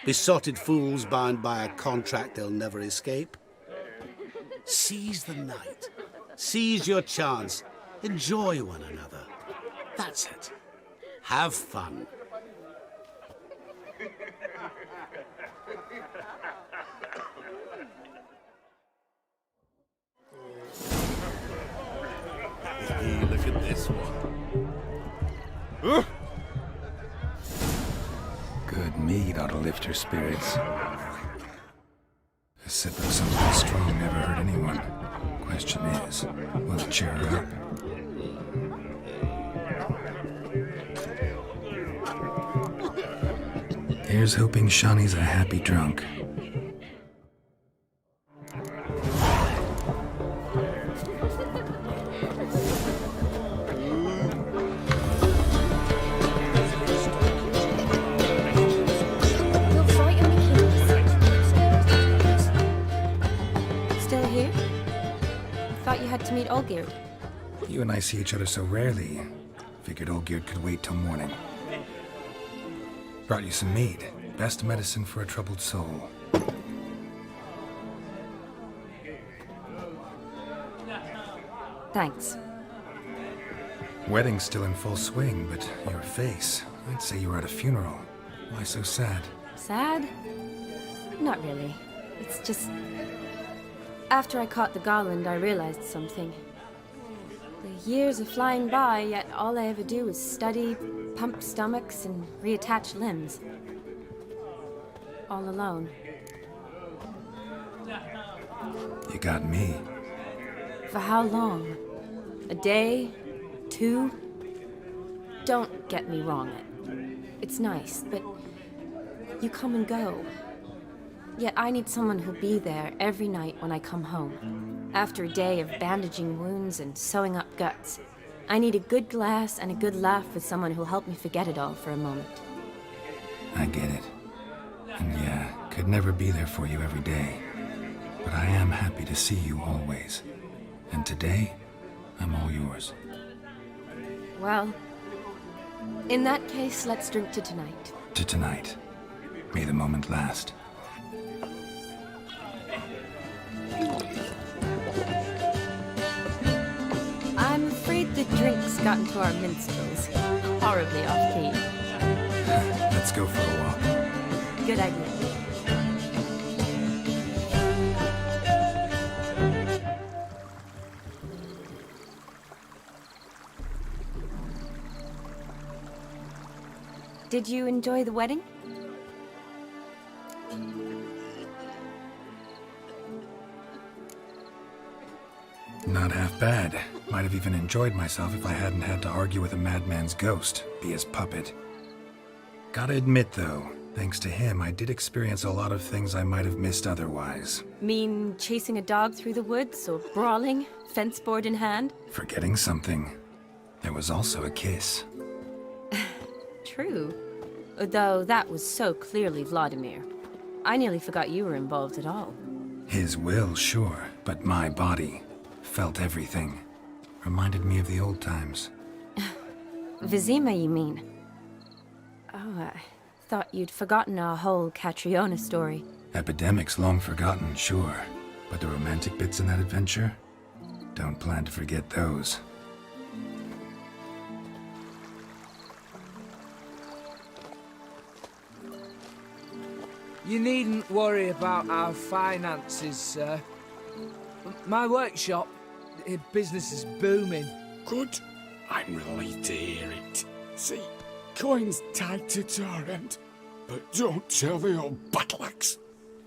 Besotted fools bound by a contract they'll never escape. Seize the night. Seize your chance. Enjoy one another. That's it. Have fun. Look at this one. Good mead ought to lift her spirits. A sip of something strong never hurt anyone. Question is, will it cheer her up? Here's hoping Shani's a happy drunk. and I see each other so rarely, figured Olgierd could wait till morning. Brought you some mead. Best medicine for a troubled soul. Thanks. Wedding's still in full swing, but your face, I'd say you were at a funeral. Why so sad? Sad? Not really. It's just... After I caught the garland, I realized something. The years are flying by, yet all I ever do is study, pump stomachs, and reattach limbs. All alone. You got me. For how long? A day? 2? Don't get me wrong. It's nice, but you come and go. Yet I need someone who'll be there every night when I come home. After a day of bandaging wounds and sewing up guts, I need a good glass and a good laugh with someone who'll help me forget it all for a moment. I get it. And yeah, could never be there for you every day. But I am happy to see you always. And today, I'm all yours. Well, in that case, let's drink to tonight. To tonight. May the moment last. I'm afraid the drinks got into our minstrels. Horribly off-key. Let's go for a walk. Good idea. Did you enjoy the wedding? Not half bad. Might have even enjoyed myself if I hadn't had to argue with a madman's ghost, be his puppet. Gotta admit, though, thanks to him, I did experience a lot of things I might have missed otherwise. Mean chasing a dog through the woods, or brawling, fence board in hand? Forgetting something. There was also a kiss. True. Though that was so clearly Vladimir. I nearly forgot you were involved at all. His will, sure, but my body felt everything. Reminded me of the old times. Vizima, you mean? Oh, I thought you'd forgotten our whole Catriona story. Epidemics long forgotten, sure. But the romantic bits in that adventure? Don't plan to forget those. You needn't worry about our finances, sir. My workshop, business is booming. Good. I'm relieved to hear it. See, coin's tied to Torrent, but don't tell the old battleaxe.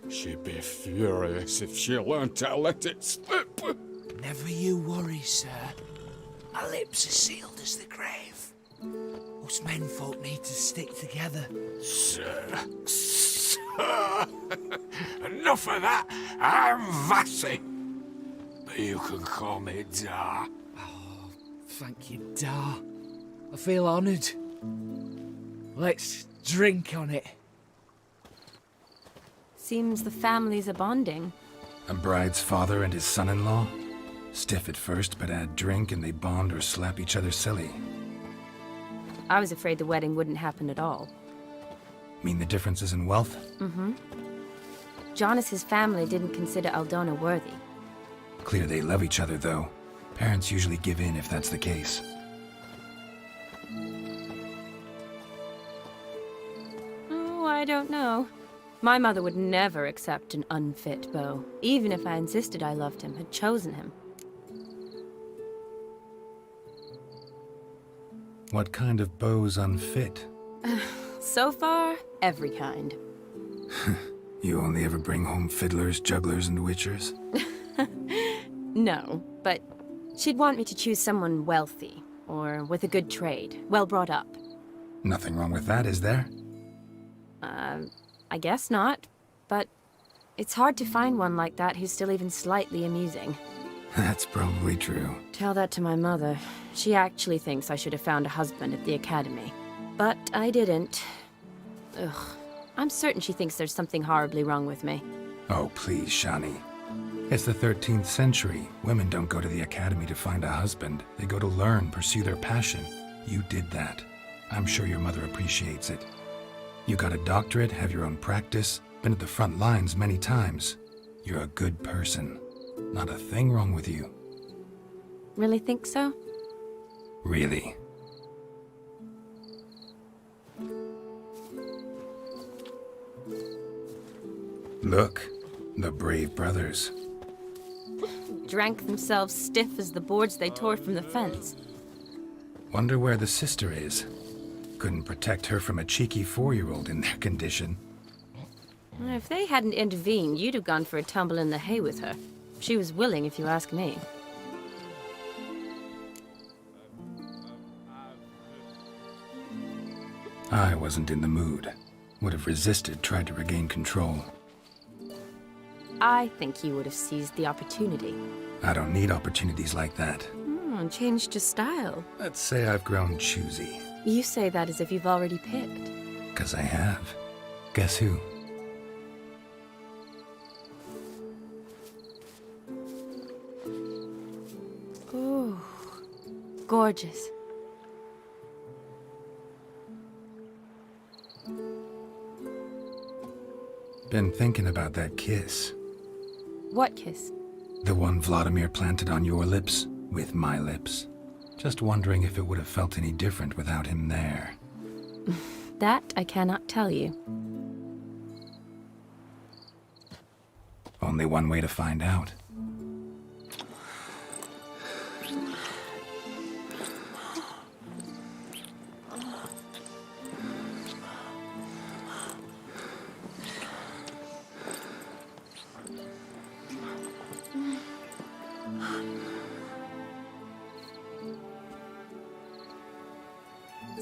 She'd be furious if she learned how to let it slip. Never you worry, sir. My lips are sealed as the grave. Us menfolk need to stick together. Sir. Enough of that. I'm Vassy. But you can call me Dar. Oh, thank you, Dar. I feel honoured. Let's drink on it. Seems the families are bonding. A bride's father and his son-in-law? Stiff at first, but add drink and they bond or slap each other silly. I was afraid the wedding wouldn't happen at all. Mean the differences in wealth? Mm-hmm. Jonas's family didn't consider Aldona worthy. Clear they love each other, though. Parents usually give in if that's the case. Oh, I don't know. My mother would never accept an unfit beau, even if I insisted I loved him, had chosen him. What kind of beau's unfit? So far, every kind. You only ever bring home fiddlers, jugglers, and witchers? No, but she'd want me to choose someone wealthy, or with a good trade, well brought up. Nothing wrong with that, is there? I guess not, but it's hard to find one like that who's still even slightly amusing. That's probably true. Tell that to my mother. She actually thinks I should have found a husband at the academy. But I didn't. Ugh. I'm certain she thinks there's something horribly wrong with me. Oh, please, Shani. It's the 13th century. Women don't go to the academy to find a husband. They go to learn, pursue their passion. You did that. I'm sure your mother appreciates it. You got a doctorate, have your own practice, been at the front lines many times. You're a good person. Not a thing wrong with you. Really think so? Really. Look, the brave brothers. Drank themselves stiff as the boards they tore from the fence. Wonder where the sister is. Couldn't protect her from a cheeky 4-year-old in their condition. If they hadn't intervened, you'd have gone for a tumble in the hay with her. She was willing, if you ask me. I wasn't in the mood. Would have resisted, tried to regain control. I think you would have seized the opportunity. I don't need opportunities like that. Changed your style. Let's say I've grown choosy. You say that as if you've already picked. 'Cause I have. Guess who? Ooh, gorgeous. Been thinking about that kiss. What kiss? The one Vladimir planted on your lips, with my lips. Just wondering if it would have felt any different without him there. That I cannot tell you. Only one way to find out.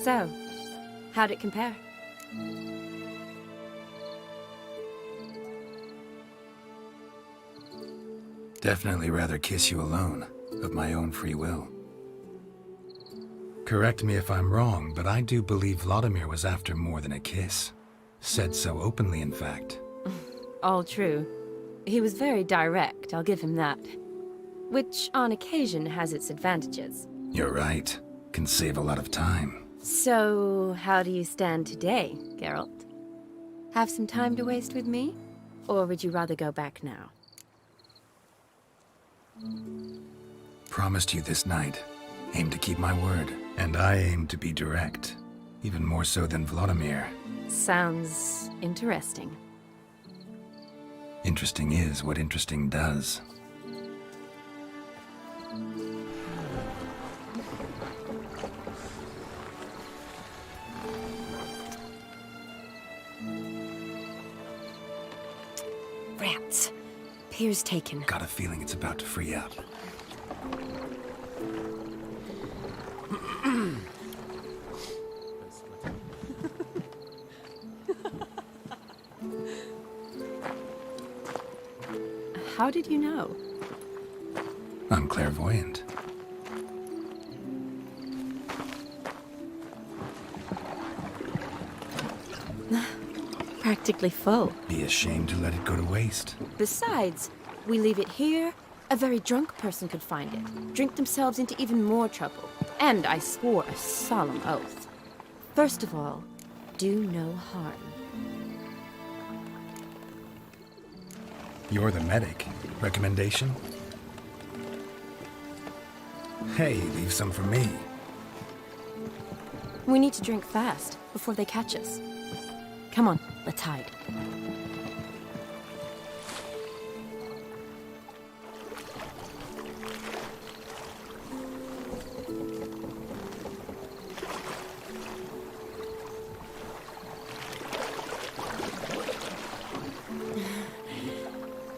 So, how'd it compare? Definitely rather kiss you alone, of my own free will. Correct me if I'm wrong, but I do believe Vladimir was after more than a kiss. Said so openly, in fact. All true. He was very direct, I'll give him that. Which, on occasion, has its advantages. You're right. Can save a lot of time. So, how do you stand today, Geralt? Have some time to waste with me? Or would you rather go back now? Promised you this night. Aim to keep my word. And I aim to be direct. Even more so than Vladimir. Sounds interesting. Interesting is what interesting does. Rats. Pier's taken. Got a feeling it's about to free up. How did you know? I'm clairvoyant. Practically full. Be ashamed to let it go to waste. Besides, we leave it here, a very drunk person could find it, drink themselves into even more trouble. And I swore a solemn oath. First of all, do no harm. You're the medic. Recommendation? Hey, leave some for me. We need to drink fast, before they catch us. Come on, let's hide.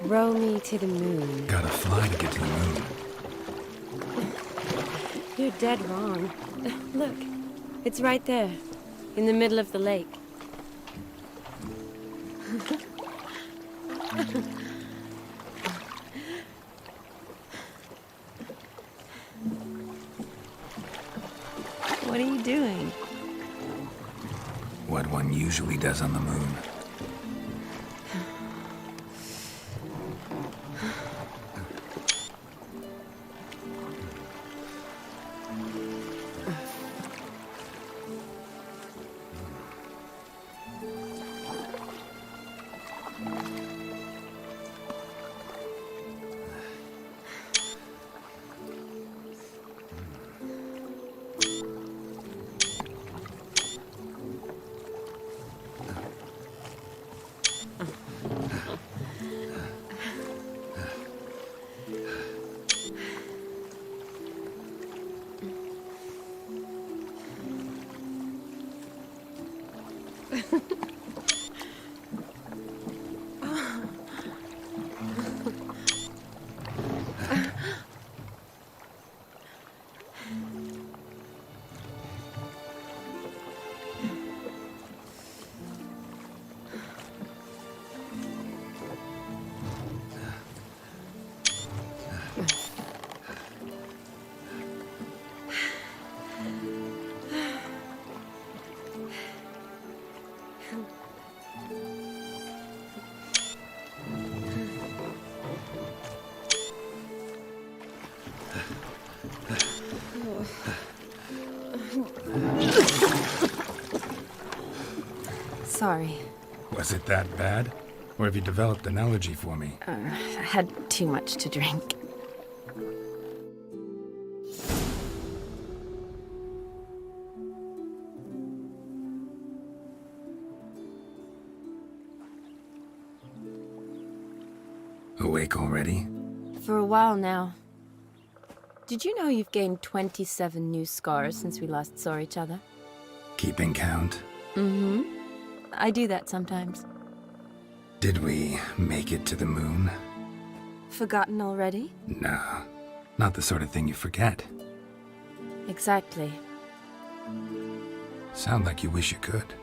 Row me to the moon. Gotta fly to get to the moon. You're dead wrong. Look, it's right there, in the middle of the lake. What are you doing? What one usually does on the moon. Sorry. Was it that bad? Or have you developed an allergy for me? I had too much to drink. Awake already? For a while now. Did you know you've gained 27 new scars since we last saw each other? Keeping count? Mm-hmm. I do that sometimes. Did we make it to the moon? Forgotten already? Nah, not the sort of thing you forget. Exactly. Sound like you wish you could.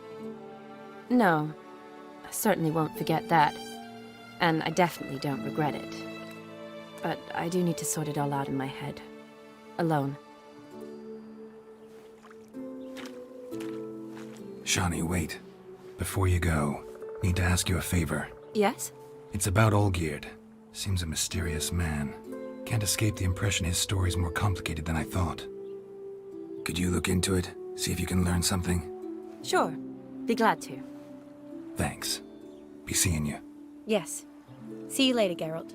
No, I certainly won't forget that. And I definitely don't regret it. But I do need to sort it all out in my head. Alone. Shani, wait. Before you go, need to ask you a favor. Yes? It's about Olgierd. Seems a mysterious man. Can't escape the impression his story's more complicated than I thought. Could you look into it? See if you can learn something? Sure. Be glad to. Thanks. Be seeing you. Yes. See you later, Geralt.